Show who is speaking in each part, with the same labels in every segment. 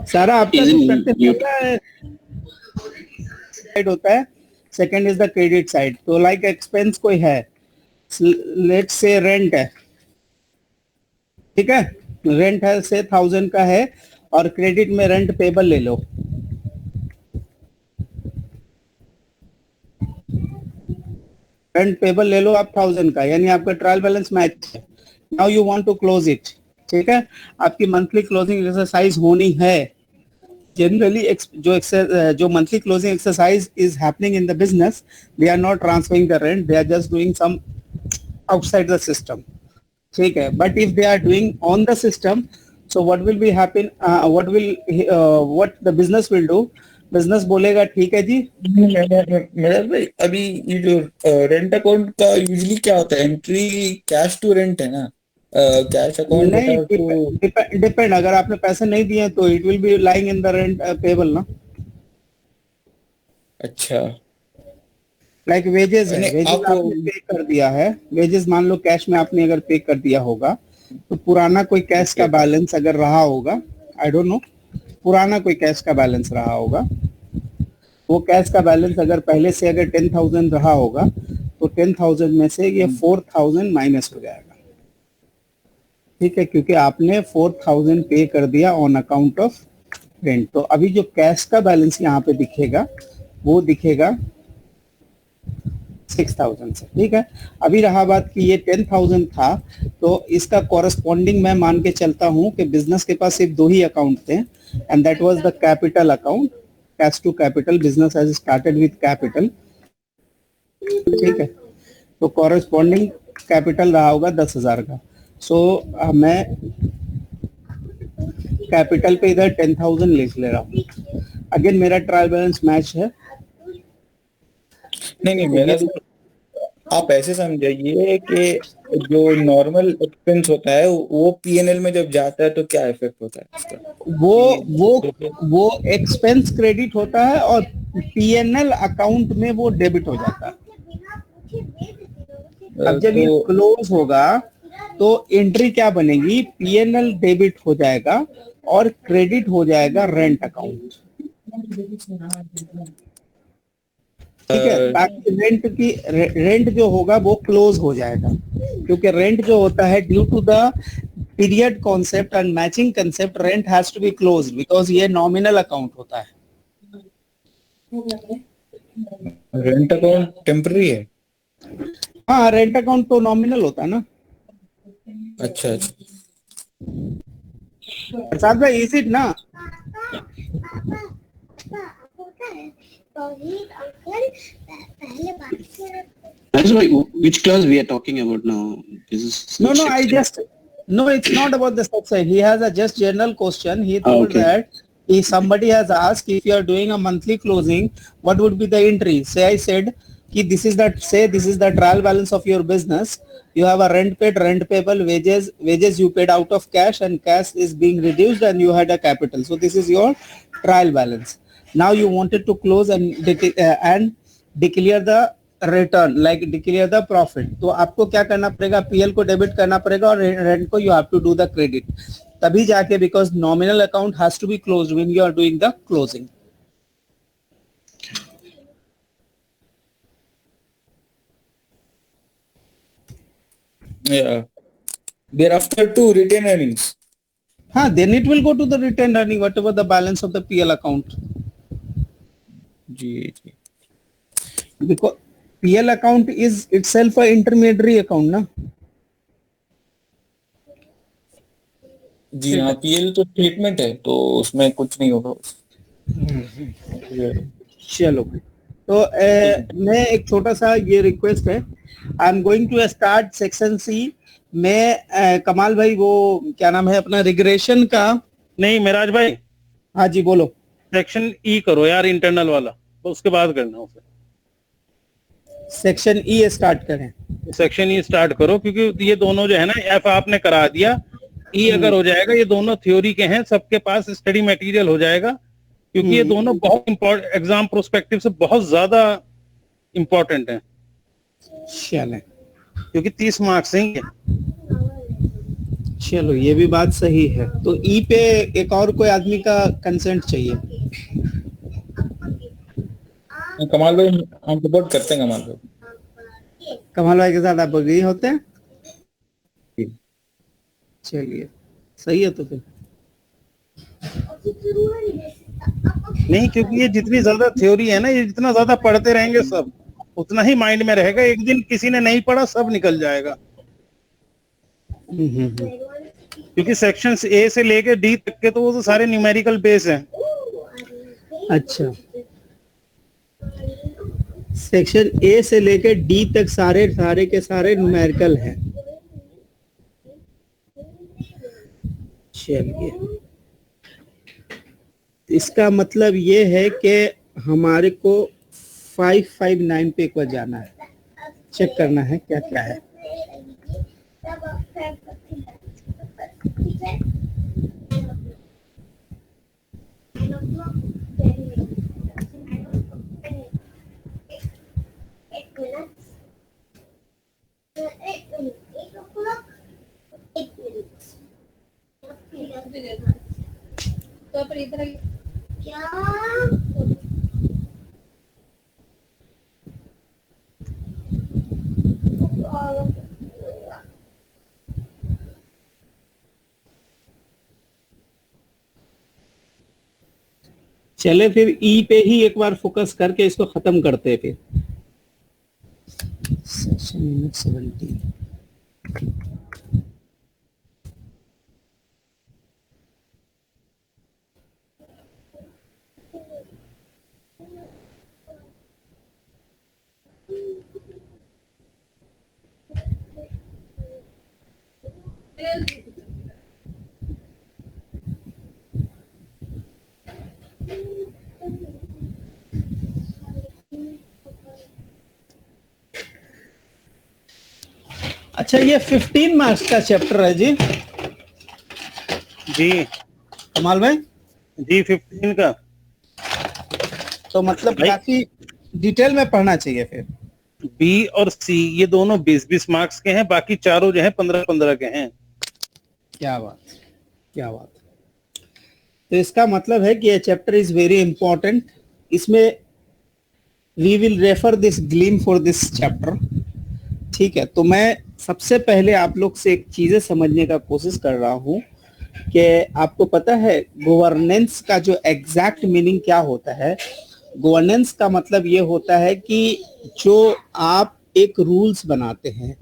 Speaker 1: सारा आपका कुछ करते पता है साइड होता है, second is the credit side. तो लाइक एक्सपेंस कोई है, लेट्स से रेंट है, ठीक है, रेंट है से 1000 का है और क्रेडिट में रेंट पेबल ले लो, रेंट पेबल ले लो आप 1000 का, यानी आपका ट्रायल बैलेंस मैच है। Now you want to close it, ठीक है, आपकी मंथली क्लोजिंग एक्सरसाइज होनी है। जनरली जो monthly closing exercise is happening in the business, they are not transferring the rent, they are just doing some outside the system, ठीक है। But if they are doing on the system, so what will be happen, what the business will do, business बोलेगा ठीक है जी।
Speaker 2: मेरा भाई अभी ये जो रेंट अकाउंट का यूजुअली क्या होता है, एंट्री कैश टू रेंट है ना, कैश अकाउंट होता
Speaker 1: नहीं,
Speaker 2: है तो
Speaker 1: डिपेंड, अगर आपने पैसे नहीं दिए तो it will be lying in the rent payable ना,
Speaker 2: अच्छा।
Speaker 1: लाइक वेजेस है,
Speaker 2: नहीं
Speaker 1: वेजेस
Speaker 2: आप
Speaker 1: आपने पे कर दिया है, वेजेस मान लो कैश में आपने अगर पे कर दिया होगा, तो पुराना कोई कैश का
Speaker 2: ओके
Speaker 1: बैलेंस अगर रहा होगा, आई डोंट नो, पुराना कोई कैश का बैलेंस रहा होगा, वो कैश का बैलेंस अगर पहले से अगर 10,000 रहा होगा, तो 10,000 में से ये 4,000 माइनस हो जाएगा, ठीक है, क्योंकि आपने 4,000 पे कर दिया ऑन अकाउंट ऑफ रेंट। तो अभी जो कैश का बैलेंस यहाँ पे दिखेगा, वो दिखेगा 6,000 से, ठीक है। अभी रहा बात कि ये 10,000 था, तो इसका कॉरेस्पॉन्डिंग मैं मान के चलता हूँ कि बिजनेस के पास सिर्फ 2 ही अकाउंट थे, and that was the capital account, cash to capital, business has started with capital, ठीक है। तो कॉरेस्पॉन्डिंग कैपिटल रहा होगा 10,000 का। सो मैं कैपिटल पे इधर 10,000 लिख ले रहा हूँ, अगेन मेरा ट्रायल बैलेंस मैच है।
Speaker 2: नहीं
Speaker 1: तो
Speaker 2: मेरा
Speaker 1: ये
Speaker 2: आप ऐसे समझिए कि जो नॉर्मल एक्सपेंस होता है वो पीएनएल में जब जाता है तो क्या इफेक्ट होता है इसका,
Speaker 1: वो वो
Speaker 2: कि
Speaker 1: वो एक्सपेंस क्रेडिट होता है और पीएनएल अकाउंट में वो डेबिट हो जाता है। अब जब ये
Speaker 2: तो
Speaker 1: क्लोज होगा तो एंट्री क्या बनेगी, पीएनएल डेबिट हो जाएगा और क्रेडिट हो जाएगा रेंट अकाउंट, ठीक है। बाकी रेंट जो होगा वो क्लोज हो जाएगा, क्योंकि रेंट जो होता है due to the period concept and matching concept, rent has to be close because ये नॉमिनल अकाउंट होता है।
Speaker 2: रेंट अकाउंट टेम्पररी है।
Speaker 1: हाँ, रेंट अकाउंट तो नॉमिनल होता है ना।
Speaker 2: अच्छा अच्छा।
Speaker 1: प्रसाद भाई, इज इट ना?
Speaker 3: Which class we are talking about now? This is
Speaker 1: No,
Speaker 3: which
Speaker 1: no,
Speaker 3: section?
Speaker 1: no, it's not about the section. He has a just general question. He told
Speaker 3: Okay.
Speaker 1: that if somebody has asked if you are doing a monthly closing, what would be the entry? Say I said, this is the trial balance of your business. You have a rent paid, rent payable, wages you paid out of cash, and cash is being reduced, and you had a capital. So this is your trial balance. Now you wanted to close and declare the return, like declare the profit. तो आपको क्या करना पड़ेगा, PL को debit करना पड़ेगा और rent को you have to do the credit, तभी जाके, because nominal account has to be closed when you are doing the closing.
Speaker 2: Yeah. Thereafter to retain earnings.
Speaker 1: हाँ, then it will go to the retained earning, whatever the balance of the PL account.
Speaker 2: जी जी।
Speaker 1: Because PL account is itself a intermediary account ना।
Speaker 2: जी हाँ, PL तो statement है तो उसमें कुछ नहीं होगा।
Speaker 1: चलो भाई, तो मैं एक छोटा सा ये रिक्वेस्ट है, I am going to start section C में। कमाल भाई, वो क्या नाम है अपना, रिग्रेशन का।
Speaker 4: नहीं मिराज भाई,
Speaker 1: हाँ जी बोलो।
Speaker 4: सेक्शन ई करो यार, इंटरनल वाला, तो उसके बाद करना उसे।
Speaker 1: सेक्शन ई स्टार्ट करें?
Speaker 4: सेक्शन ई स्टार्ट करो, क्योंकि ये दोनों जो है ना, एफ आपने करा दिया, ई अगर हो जाएगा, ये दोनों थ्योरी के हैं, सबके पास स्टडी मटेरियल हो जाएगा, क्योंकि ये दोनों बहुत इंपॉर्टेंट, एग्जाम प्रोस्पेक्टिव से बहुत ज्यादा इंपॉर्टेंट है,
Speaker 1: चले,
Speaker 4: क्योंकि 30 मार्क्स हैं।
Speaker 1: चलो ये भी बात सही है। तो ई पे एक और कोई आदमी का कंसेंट चाहिए।
Speaker 2: कमाल भाई हम सपोर्ट करते हैं कमाल भाई।
Speaker 1: कमाल भाई के साथ आप एग्री होते हैं? चलिए सही है। तो फिर
Speaker 4: नहीं, क्योंकि ये जितनी ज्यादा थ्योरी है ना, ये जितना ज्यादा पढ़ते रहेंगे सब उतना ही माइंड में रहेगा। एक दिन किसी ने नहीं पढ़ा, सब निकल जाएगा। क्योंकि सेक्शंस ए से लेके डी तक के तो वो तो सारे न्यूमेरिकल बेस हैं।
Speaker 1: अच्छा, सेक्शन ए से लेकर डी तक सारे के सारे न्यूमेरिकल हैं। चलिए, इसका मतलब ये है कि हमारे को 559 पे एक बार जाना है, चेक करना है क्या क्या है। चले फिर ई पे ही एक बार फोकस करके इसको खत्म करते हैं। फिर सेक्शन 17। अच्छा, ये 15 मार्क्स का चैप्टर है जी।
Speaker 4: जी
Speaker 1: कमाल भाई
Speaker 4: जी, 15 का।
Speaker 1: तो मतलब
Speaker 4: भाई,
Speaker 1: काफी डिटेल में पढ़ना चाहिए। फिर
Speaker 4: बी और सी ये दोनों 20-20 मार्क्स के हैं, बाकी चारों जो है 15-15 के हैं।
Speaker 1: क्या बात, क्या बात। तो इसका मतलब है कि ये चैप्टर इज वेरी इंपॉर्टेंट। इसमें we will refer this Gleim for this chapter. ठीक है, तो मैं सबसे पहले आप लोग से एक चीजें समझने का कोशिश कर रहा हूं कि आपको पता है गवर्नेंस का जो एग्जैक्ट मीनिंग क्या होता है। गवर्नेंस का मतलब ये होता है कि जो आप एक रूल्स बनाते हैं,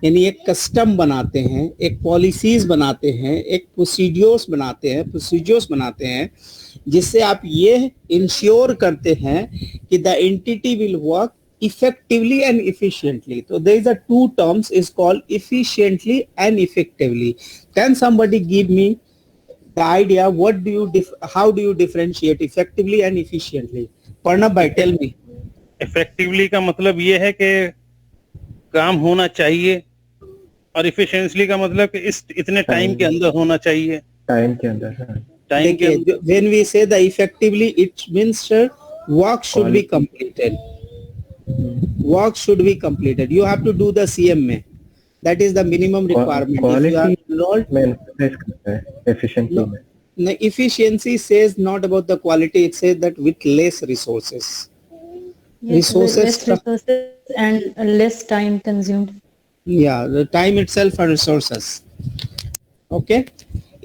Speaker 1: यानी एक कस्टम बनाते हैं, एक पॉलिसीज बनाते हैं, एक प्रोसीड्योर्स बनाते हैं जिससे आप ये इंश्योर करते हैं कि the entity will work effectively and efficiently. So there is a two terms is called efficiently and effectively. Can somebody give me the idea how do you differentiate effectively and efficiently? Parnab bhai, tell me.
Speaker 4: Effectively का मतलब ये है कि काम होना चाहिए, और efficiently का मतलब कि इस इतने टाइम के अंदर होना चाहिए।
Speaker 5: टाइम के अंदर
Speaker 1: देखिए, when we say the effectively, it means sir, work should be completed. Work should be completed. You have to do the CMA. That is the minimum requirement.
Speaker 5: Quality
Speaker 1: not
Speaker 5: efficiently.
Speaker 1: No, efficiency says not about the quality. It says that with less resources.
Speaker 6: Yes, with less resources and less time consumed.
Speaker 1: Yeah, the time itself and resources. Okay.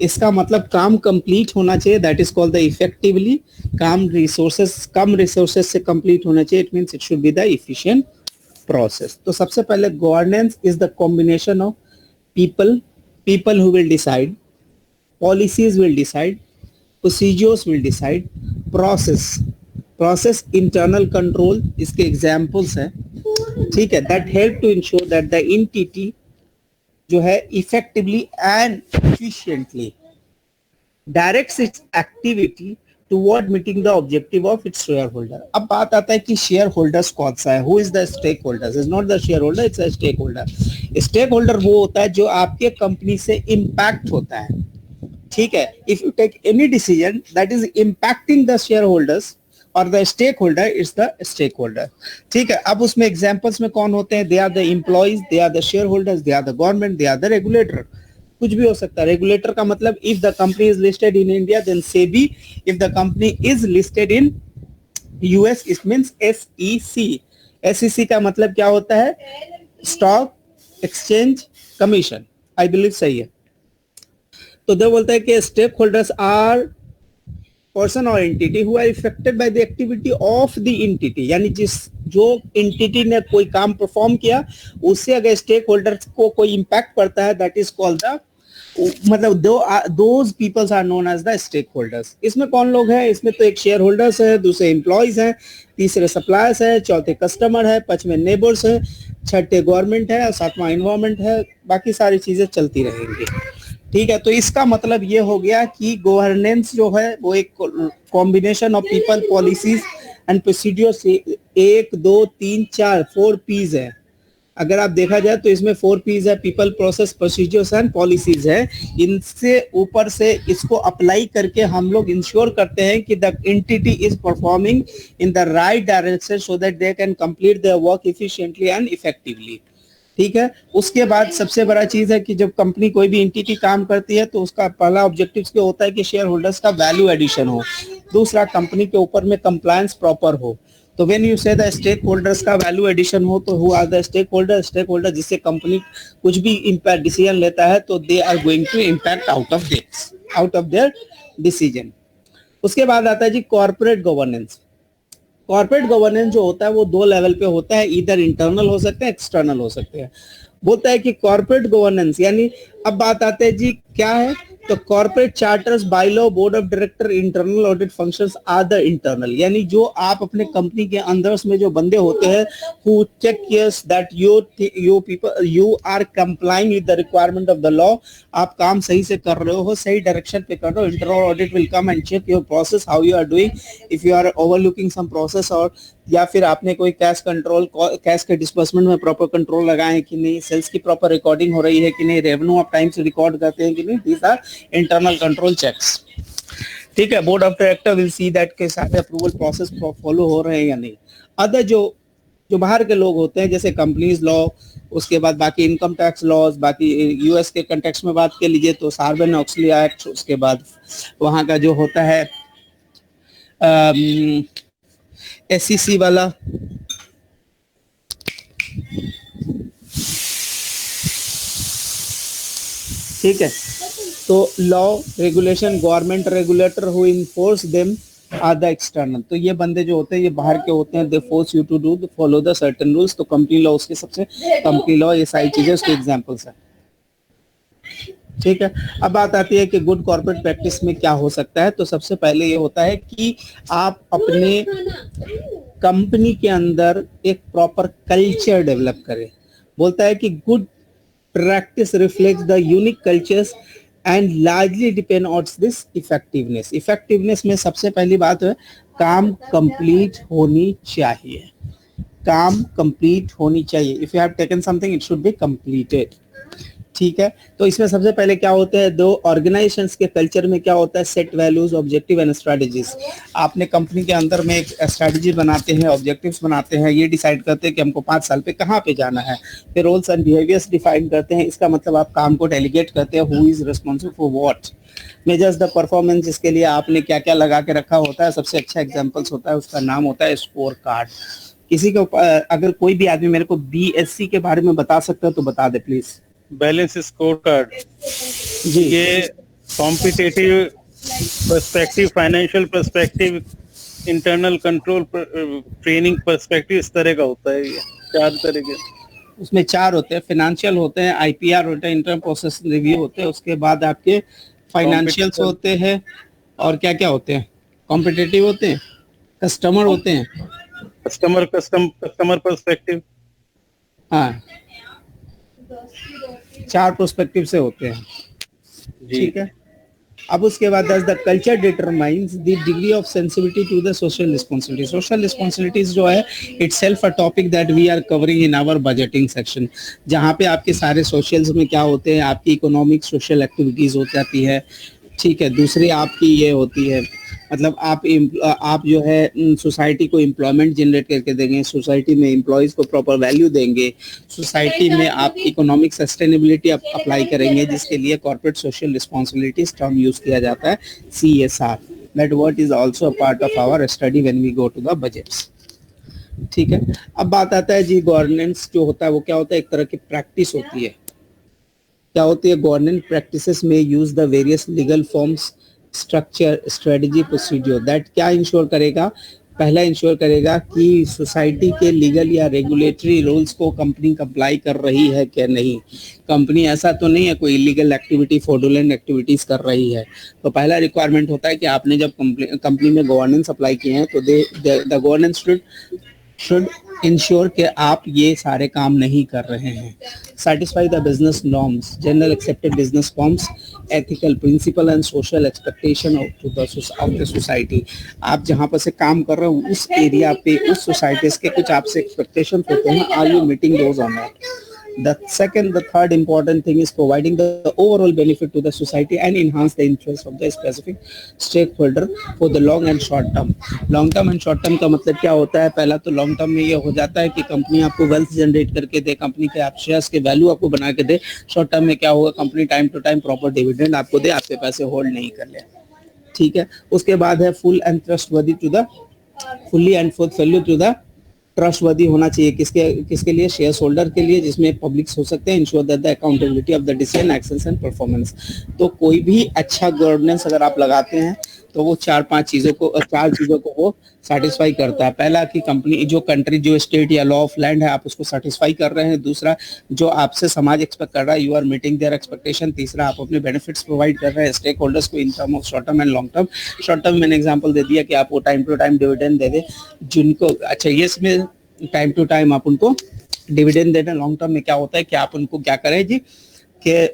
Speaker 1: इसका मतलब काम complete होना चाहिए, that is called the effectively. काम resources कम resources से complete होना चाहिए, it means it should be the efficient process. तो सबसे पहले governance is the combination of people who will decide, policies will decide, procedures will decide, process internal control इसके examples हैं। ठीक है, that help to ensure that the entity जो है effectively and efficiently directs its activity toward meeting the objective of its shareholder. अब बात आता है कि शेयर होल्डर्स कौन सा है, who is the stake holders. Is not the share holder, it's a stake holder. Stake holder वो होता है जो आपके कंपनी से इंपैक्ट होता है। ठीक है, if you take any decision that is impacting the share holders और the stake holder is the stake holder. ठीक है, अब उसमें एग्जांपल्स में कौन होते हैं, they are the employees, they are the share holders, they are the government, they are the regulator. कुछ भी हो सकता है। रेगुलेटर का मतलब if the company is listed in India then SEBI, if the company is listed in US it means SEC. SEC का मतलब क्या होता है? Stock exchange commission, I believe सही है। तो दो बोलता है कि स्टेक होल्डर्स आर पर्सन और entity who are affected by the activity of the entity, यानी जो एंटिटी ने कोई काम परफॉर्म किया उससे अगर स्टेक होल्डर्स को कोई इंपैक्ट पड़ता है दैट इज कॉल्ड द, मतलब those peoples are known as the stake holders. इसमें कौन लोग हैं? इसमें तो एक शेयर होल्डर्स है, दूसरे एम्प्लॉयज हैं, तीसरे सप्लायर्स है, चौथे कस्टमर है, पांचवें नेबर्स है, छठे गवर्नमेंट है और सातवां एनवायरमेंट है। बाकी सारी चीजें चलती रहेंगी, ठीक है। तो इसका मतलब ये हो गया कि गवर्नेंस जो है वो एक combination of people, policies and procedures, 1 2 3 4 4 Ps है। अगर आप देखा जाए तो इसमें 4 पीज है, people, process, procedures and policies है। इनसे ऊपर से इसको अप्लाई करके हम लोग इंश्योर करते हैं कि the entity is performing in the right direction so that they can complete their work efficiently and effectively, ठीक है। उसके बाद सबसे बड़ा चीज है कि जब कंपनी कोई भी एंटिटी काम करती है तो उसका पहला ऑब्जेक्टिव क्या होता है कि शेयर होल्डर्स का वैल्यू एडिशन हो, दूसरा कंपनी के ऊपर में कंप्लायंस प्रॉपर हो। तो when you say the stake holders का वैल्यू एडिशन हो तो who are the stake holder जिससे कंपनी कुछ भी इम्पैक्ट डिसीजन लेता है तो they are going to impact out of their decision. उसके बाद आता है जी कॉर्पोरेट गवर्नेंस। कॉर्पोरेट गवर्नेंस जो होता है वो 2 लेवल पे होता है, इधर इंटरनल हो सकते हैं, एक्सटर्नल हो सकते हैं। बोलता है कि कॉर्पोरेट गवर्नेंस यानी, अब बात आते हैं जी क्या है, तो corporate charters, bylaw, board of director, internal audit functions are the internal, यानी जो आप अपने कंपनी के अंदर में जो बंदे होते हैं who check cares that you are complying with the requirement of the law, आप काम सही से कर रहे हो, सही डायरेक्शन पे कर रहे हो। Internal audit will come and check your process how you are doing, if you are overlooking some process, और या फिर आपने कोई कैश के डिस्बर्समेंट में प्रॉपर कंट्रोल लगाए कि नहीं, सेल्स की प्रॉपर रिकॉर्डिंग हो रही है कि नहीं, रेवेन्यू आप टाइम से रिकॉर्ड करते हैं कि नहीं, these are internal control checks, ठीक है। Board of director will see that के सारे अप्रूवल प्रोसेस फॉलो हो रहे हैं या नहीं। अदर जो बाहर के लोग होते हैं जैसे कंपनीज लॉ, उसके बाद बाकी इनकम टैक्स लॉज, बाकी यूएस के कंटेक्स्ट में बात कर लीजिए तो सार्बन-ऑक्सली एक्ट, उसके बाद वहां का जो होता है एसईसी वाला, ठीक है। तो law, regulation, government regulator who enforce them are the external. तो ये बंदे जो होते हैं ये बाहर के होते हैं, they force you to do follow the certain rules. तो कंपनी लॉ उसके सबसे, कंपनी लॉ ये सारी चीजें उसके एग्जांपल्स हैं, ठीक है। अब बात आती है कि गुड कॉर्पोरेट प्रैक्टिस में क्या हो सकता है। तो सबसे पहले ये होता है कि आप अपने कंपनी के अंदर एक प्रॉपर कल्चर डेवलप करें। बोलता है कि good practice reflects the unique cultures and largely depend on this effectiveness. Effectiveness में सबसे पहली बात है काम कंप्लीट होनी चाहिए, काम कंप्लीट होनी चाहिए। If you have taken something it should be completed, ठीक है। तो इसमें सबसे पहले क्या होते हैं, दो ऑर्गेनाइजेशंस के कल्चर में क्या होता है, set values, objective and strategies. आपने कंपनी के अंदर में एक स्ट्रेटजी बनाते हैं, ऑब्जेक्टिव्स बनाते हैं, ये डिसाइड करते हैं कि हमको 5 साल पे कहाँ पे जाना है, फिर रोल्स एंड बिहेवियर्स डिफाइन करते हैं। इसका मतलब आप काम को डेलीगेट करते हैं, who is responsible for what, measures the performance, जिसके लिए आपने क्या क्या लगा के रखा होता है। सबसे अच्छा एग्जाम्पल्स होता है, उसका नाम होता है स्कोर कार्ड। किसी को अगर कोई भी आदमी मेरे को BSc के बारे में बता सकता है तो बता दे प्लीज।
Speaker 4: बैलेंस स्कोर कार्ड
Speaker 1: जी,
Speaker 4: ये competitive perspective, financial perspective, internal control, training perspective, इस तरह का होता है। ये 4 तरह के
Speaker 1: उसमें 4 होते हैं, फाइनेंशियल होते हैं, IPR होते हैं, इंटरनल प्रोसेस रिव्यू होते हैं, उसके बाद आपके फाइनेंशियल्स होते हैं, और क्या क्या होते हैं, कॉम्पिटिटिव होते हैं, कस्टमर होते हैं,
Speaker 4: कस्टमर पर्सपेक्टिव,
Speaker 1: हाँ 4 पर्सपेक्टिव से होते हैं, ठीक है। अब उसके बाद the culture determines the degree of sensitivity to the social responsibility. Social responsibilities जो है it's self a topic that we are covering in our budgeting section, जहाँ पे आपके सारे सोशल्स में क्या होते हैं, आपकी इकोनॉमिक सोशल एक्टिविटीज हो जाती है, ठीक है। दूसरी आपकी ये होती है मतलब आप जो है सोसाइटी को एम्प्लॉयमेंट जनरेट करके देंगे, सोसाइटी में एम्प्लॉयज को प्रॉपर वैल्यू देंगे, सोसाइटी में आप इकोनॉमिक सस्टेनेबिलिटी अप्लाई करेंगे, जिसके लिए corporate social responsibilities term use किया जाता है CSR. That word is also a part of our study when we go to the budgets. ठीक है, अब बात आता है जी गवर्नेंस जो होता है वो क्या होता है, एक तरह की प्रैक्टिस होती है. क्या होती है, गवर्नेंस प्रैक्टिसेस में use the various legal forms, structure, strategy, procedure. That क्या इंश्योर करेगा, पहला इंश्योर करेगा कि सोसाइटी के लीगल या रेगुलेटरी रूल्स को कंपनी कंप्लाई कर रही है क्या नहीं. कंपनी ऐसा तो नहीं है कोई इलीगल एक्टिविटी, फ्रॉडुलेंट एक्टिविटीज कर रही है. तो पहला रिक्वायरमेंट होता है कि आपने जब कंपनी में गवर्नेंस अप्लाई किए हैं तो द गवर्नेंस शुड इंश्योर कि आप ये सारे काम नहीं कर रहे हैं. satisfy the business norms, general accepted business forms, ethical principle and social expectation of the society. आप जहाँ पर से काम कर रहे हो उस एरिया पे उस सोसाइटीज के कुछ आपसे एक्सपेक्टेशन होते हैं, आर यू मीटिंग दोज और not. The third important thing is providing the overall benefit to the society and enhance the interest of the specific stakeholder for the long and short term. Long term and short term का मतलब क्या होता है, पहला तो long term में ये हो जाता है कि कंपनी आपको वेल्थ जनरेट करके दे, कंपनी के आप शेयर्स के वैल्यू आपको बना के दे. शॉर्ट टर्म में क्या होगा, company time to time proper dividend आपको दे, आपके पैसे होल्ड नहीं कर ले. ठीक है, उसके बाद है full and trustworthy to the fully and full to the trustworthy होना चाहिए. किसके लिए, शेयर होल्डर के लिए, जिसमें पब्लिक हो सकते हैं. Ensure that the accountability of the decision, actions and performance. तो कोई भी अच्छा गवर्नेंस अगर आप लगाते हैं तो वो चार चीजों को वो सेटिस्फाई करता है. पहला कि कंपनी जो कंट्री जो स्टेट या लॉ ऑफ लैंड है आप उसको सेटिस्फाई कर रहे हैं. दूसरा जो आपसे समाज एक्सपेक्ट कर रहा है, you are meeting their expectation. तीसरा आप अपने बेनिफिट्स प्रोवाइड कर रहे हैं स्टेक होल्डर्स को in term of short term and long term. Short term मैंने एग्जांपल दे दिया कि आपको टाइम टू टाइम डिविडेंड दे दे जिनको अच्छा ये इसमें टाइम टू टाइम आप उनको डिविडेंड देना. लॉन्ग टर्म में क्या होता है कि आप उनको क्या करें जी कि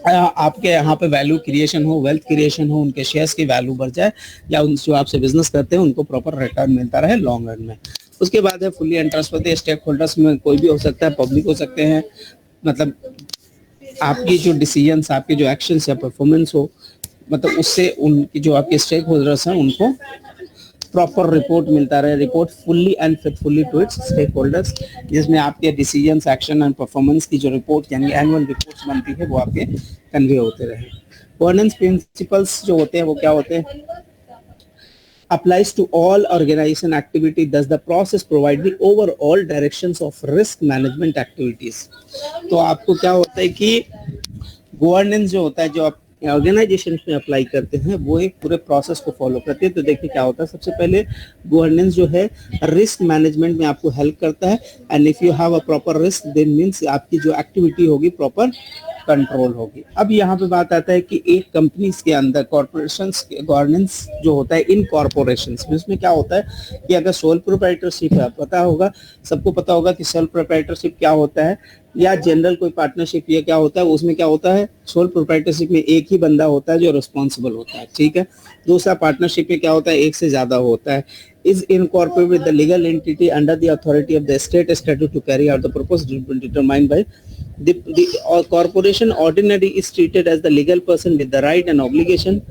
Speaker 1: आपके यहाँ पे वैल्यू क्रिएशन हो, वेल्थ क्रिएशन हो, उनके शेयर्स की वैल्यू बढ़ जाए या उन जो आपसे बिजनेस करते हैं उनको प्रॉपर रिटर्न मिलता रहे लॉन्ग रन में. उसके बाद है fully and trustworthy. Stake holders में कोई भी हो सकता है, पब्लिक हो सकते हैं, मतलब आपकी जो डिसीजंस, आपके जो एक्शंस या परफॉर्मेंस हो, मतलब उससे उनकी जो आपके स्टेक होल्डर्स हैं उनको प्रॉपर रिपोर्ट मिलता रहे. Report fully and faithfully to its stake holders, जिसमें आपके डिसीजंस, एक्शन एंड परफॉर्मेंस की जो रिपोर्ट यानी एनुअल रिपोर्ट्स बनती है वो आपके कन्वे होते रहे. गवर्नेंस प्रिंसिपल्स जो होते हैं वो क्या होते हैं, applies to all organization activity. Does the process provide the overall directions of risk management activities. तो आपको क्या होता है कि गवर्नेंस जो होता है जो आप ऑर्गेनाइजेशन में अप्लाई करते हैं वो एक पूरे प्रोसेस को फॉलो करते हैं. तो देखिए क्या होता है, सबसे पहले गवर्नेंस जो है रिस्क मैनेजमेंट में आपको हेल्प करता है. And if you have a proper risk then means आपकी जो एक्टिविटी होगी प्रॉपर कंट्रोल होगी. अब यहाँ पे बात आता है कि एक कंपनीज के अंदर कॉर्पोरेशंस के गवर्नेंस जो होता है इन कॉर्पोरेशंस में, उसमें क्या होता है कि अगर सोल प्रोप्राइटरशिप है, पता होगा सबको पता होगा कि सोल प्रोप्राइटरशिप क्या होता है, या जनरल कोई पार्टनरशिप ये क्या होता है. उसमें क्या होता है, सोल प्रोप्राइटरशिप में एक ही बंदा होता है जो रिस्पॉन्सिबल होता है. ठीक है, दूसरा पार्टनरशिप में क्या होता है, एक से ज्यादा होता है. is incorporated with the legal entity under the authority of the state statute to carry out the purpose determined by the corporation. Ordinary is treated as the legal person with the right and obligation.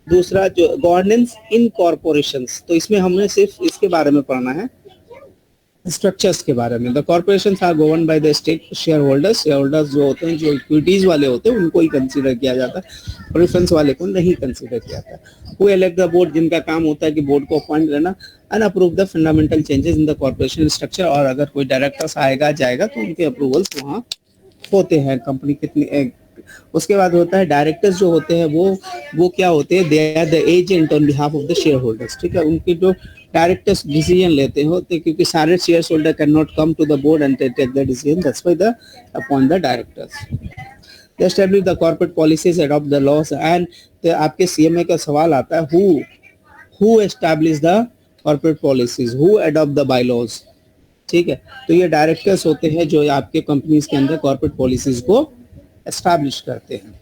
Speaker 1: दूसरा जो governance इन corporations, तो इसमें हमने सिर्फ इसके बारे में पढ़ना है, स्ट्रक्चर्स के बारे में. The corporations are govern by the stake share holders. Share holders जो होते हैं, जो इक्विटीज वाले होते हैं, उनको ही कंसीडर किया जाता है, प्रेफरेंस वाले को नहीं कंसीडर किया जाता. हु इलेक्ट द बोर्ड, जिनका काम होता है कि बोर्ड को अपॉइंट करना and approve the fundamental changes in the corporation structure. और अगर कोई डायरेक्टर्स आएगा जाएगा तो उनके अप्रूवल्स वहाँ होते हैं. कंपनी कितनी उसके बाद होता है डायरेक्टर्स जो होते हैं वो क्या होते हैं, they are the agent on behalf of the share holders. ठीक है, उनके जो डायरेक्टर्स डिसीजन लेते होते, क्योंकि सारे share holder can not come to the board and take the decision, that's why the appoint the directors. They establish the corporate policies, adopt the laws. And आपके CMA का सवाल आता है, who establish the corporate policies, who adopt the bylaws. ठीक है, तो ये directors होते हैं जो आपके कंपनीज के अंदर कॉर्पोरेट पॉलिसीज को एस्टैब्लिश करते हैं.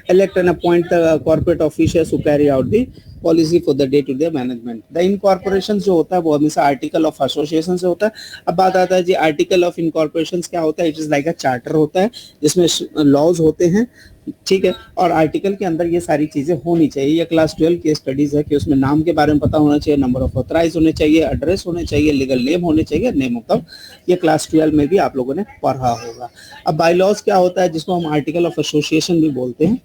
Speaker 1: Elect and appoint the corporate officials who carry out the policy for the day to day management. The incorporations जो होता है वो हमेशा आर्टिकल ऑफ एसोसिएशन से होता है. अब बात आता है जी आर्टिकल ऑफ इनकॉर्पोरेशन क्या होता है. It is like a charter होता है जिसमें लॉज होते हैं, ठीक है। और आर्टिकल के अंदर ये सारी चीजें होनी चाहिए। ये क्लास 12 की स्टडीज है कि उसमें नाम के बारे में पता होना चाहिए, नंबर ऑफ ऑथराइज होने चाहिए, एड्रेस होने चाहिए, लीगल नेम होने चाहिए, नेम ऑफ द, ये क्लास 12 में भी आप लोगों ने पढ़ा होगा। अब बायलॉज क्या होता है, जिसको हम आर्टिकल ऑफ एसोसिएशन भी बोलते हैं।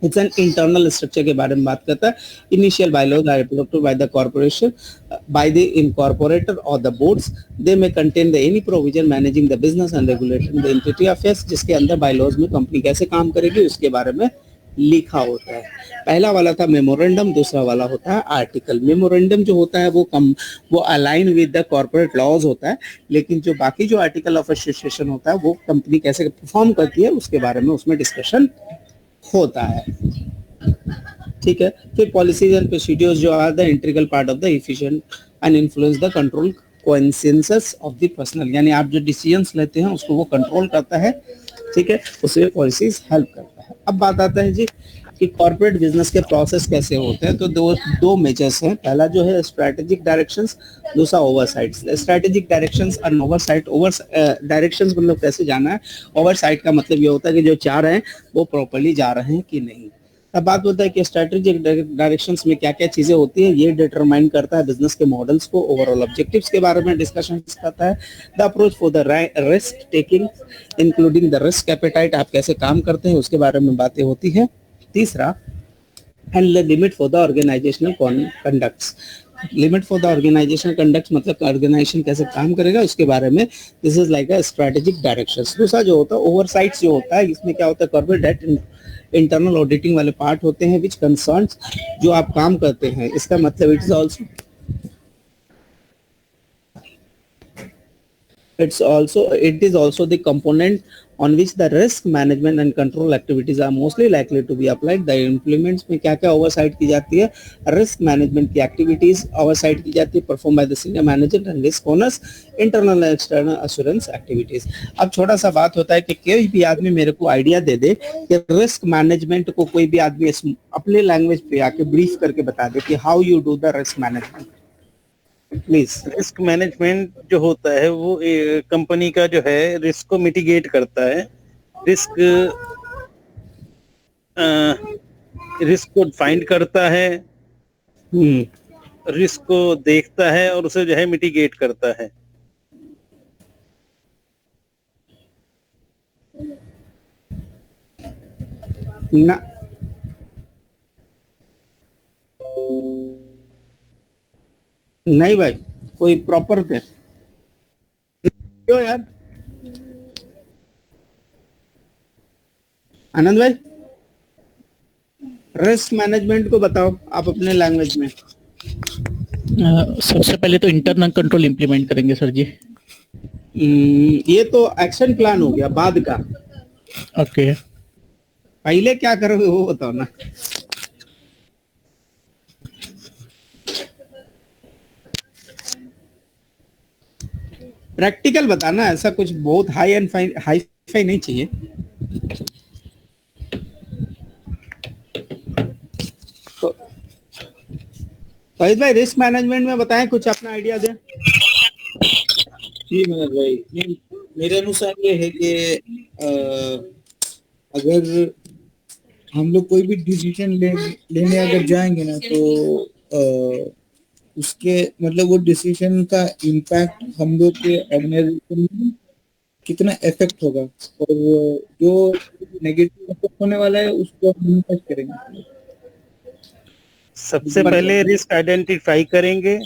Speaker 1: इट्स एन इंटरनल स्ट्रक्चर के बारे में बात करता है। Initial bylaws are adopted by the corporation by the incorporator और the boards. They may contain the any provision managing the business and regulating the entity affairs, जिसके अंदर बायलॉज में कंपनी कैसे काम करेगी उसके बारे में लिखा होता है। पहला वाला था मेमोरेंडम, दूसरा वाला होता है आर्टिकल। मेमोरेंडम जो होता है वो align with the corporate laws होता है, लेकिन जो बाकी जो आर्टिकल ऑफ एसोसिएशन होता है वो कंपनी कैसे परफॉर्म करती है उसके बारे में उसमें डिस्कशन होता है। ठीक है। फिर पॉलिसीज एंड प्रोसीड्यूर्स जो are the integral part of the efficient and influence the control consensus of the personal, यानी आप जो डिसीजंस लेते हैं उसको वो कंट्रोल करता है। ठीक है, उसमें पॉलिसीज हेल्प करता है। अब बात आता है जी कि कॉर्पोरेट बिजनेस के प्रोसेस कैसे होते हैं। तो दो मेजर्स हैं। पहला जो है स्ट्रेटेजिक डायरेक्शंस, दूसरा ओवरसाइट्स। स्ट्रेटेजिक डायरेक्शंस और ओवरसाइट। डायरेक्शंस मतलब कैसे जाना है, ओवरसाइट का मतलब ये होता है कि जो चाह रहे हैं वो प्रॉपर्ली जा रहे हैं कि नहीं। अब बात होता है कि स्ट्रेटेजिक डायरेक्शंस में क्या क्या चीजें होती हैं, ये डिटरमाइन करता है बिजनेस के मॉडल्स को, ओवरऑल ऑब्जेक्टिव्स के बारे में डिस्कशन करता है। The approach for the risk taking including the risk appetite, आप कैसे काम करते हैं उसके बारे में बातें होती है। तीसरा, and the limit for the organisational conducts. Limit for the organisational conduct मतलब ऑर्गेनाइजेशन कैसे काम करेगा उसके बारे में। This is like a strategic directions. दूसरा जो होता है ओवरसाइट्स जो होता है, इसमें क्या होता है कॉर्पोरेट डेट इंटरनल ऑडिटिंग वाले पार्ट होते हैं विच कंसर्न्स जो आप काम करते हैं। इसका मतलब it is also the component on which the risk management and control activities are mostly likely to be applied. The implements में क्या क्या oversight की जाती है, risk management की activities oversight की जाती है performed by the senior manager and risk owners, internal and external assurance activities. अब छोटा सा बात होता है कि कोई भी आदमी मेरे को आइडिया दे दे कि रिस्क मैनेजमेंट को कोई भी आदमी अपने लैंग्वेज पे आके ब्रीफ करके बता दे कि how you do the risk management please.
Speaker 4: Risk management जो होता है वो कंपनी का जो है रिस्क को मिटिगेट करता है। रिस्क को फाइंड करता है, रिस्क को देखता है और उसे जो है मिटिगेट करता है।
Speaker 1: ना नहीं भाई, कोई प्रॉपर पे क्यों यार। आनंद भाई, रिस्क मैनेजमेंट को बताओ आप अपने लैंग्वेज में।
Speaker 7: सबसे पहले तो इंटरनल कंट्रोल इंप्लीमेंट करेंगे सर जी।
Speaker 1: ये तो एक्शन प्लान हो गया बाद का।
Speaker 7: ओके,
Speaker 1: पहले क्या करोगे वो बताओ ना। प्रैक्टिकल बताना, ऐसा कुछ बहुत हाई एंड हाई फाई नहीं चाहिए। तो फैज भाई रिस्क मैनेजमेंट में बताएं, कुछ अपना आइडिया दें।
Speaker 2: जी मनोज भाई, मेरे अनुसार ये है कि अगर हम लोग कोई भी डिसीजन लेने अगर जाएंगे ना तो उसके मतलब वो डिसीजन का इम्पैक्ट हम लोग के ऑर्गेनाइजेशन में कितना इफेक्ट होगा और जो नेगेटिव इफेक्ट होने वाला है उसको हम मिनिमाइज करेंगे।
Speaker 4: सबसे पहले रिस्क आइडेंटिफाई करेंगे,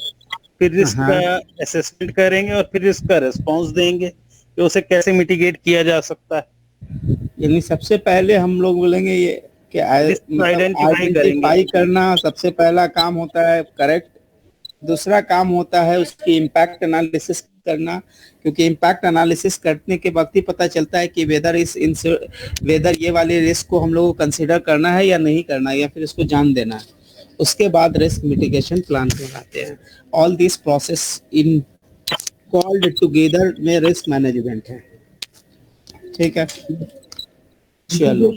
Speaker 4: फिर रिस्क का असेसमेंट करेंगे और फिर रिस्क का रिस्पांस देंगे कि उसे कैसे मिटिगेट किया जा सकता है।
Speaker 1: यानी सबसे पहले हम लोग बोलेंगे ये कि आइडेंटिफाई करना सबसे पहला काम होता है, करेक्ट। दूसरा काम होता है उसकी इम्पैक्ट एनालिसिस करना, क्योंकि इम्पैक्ट एनालिसिस करने के वक्त ही पता चलता है कि वेदर ये वाले रिस्क को हम लोग को कंसिडर करना है या नहीं करना है या फिर इसको जान देना है। उसके बाद रिस्क मिटिगेशन प्लान बनाते हैं। All this process in called together में रिस्क मैनेजमेंट है। ठीक है, चलो।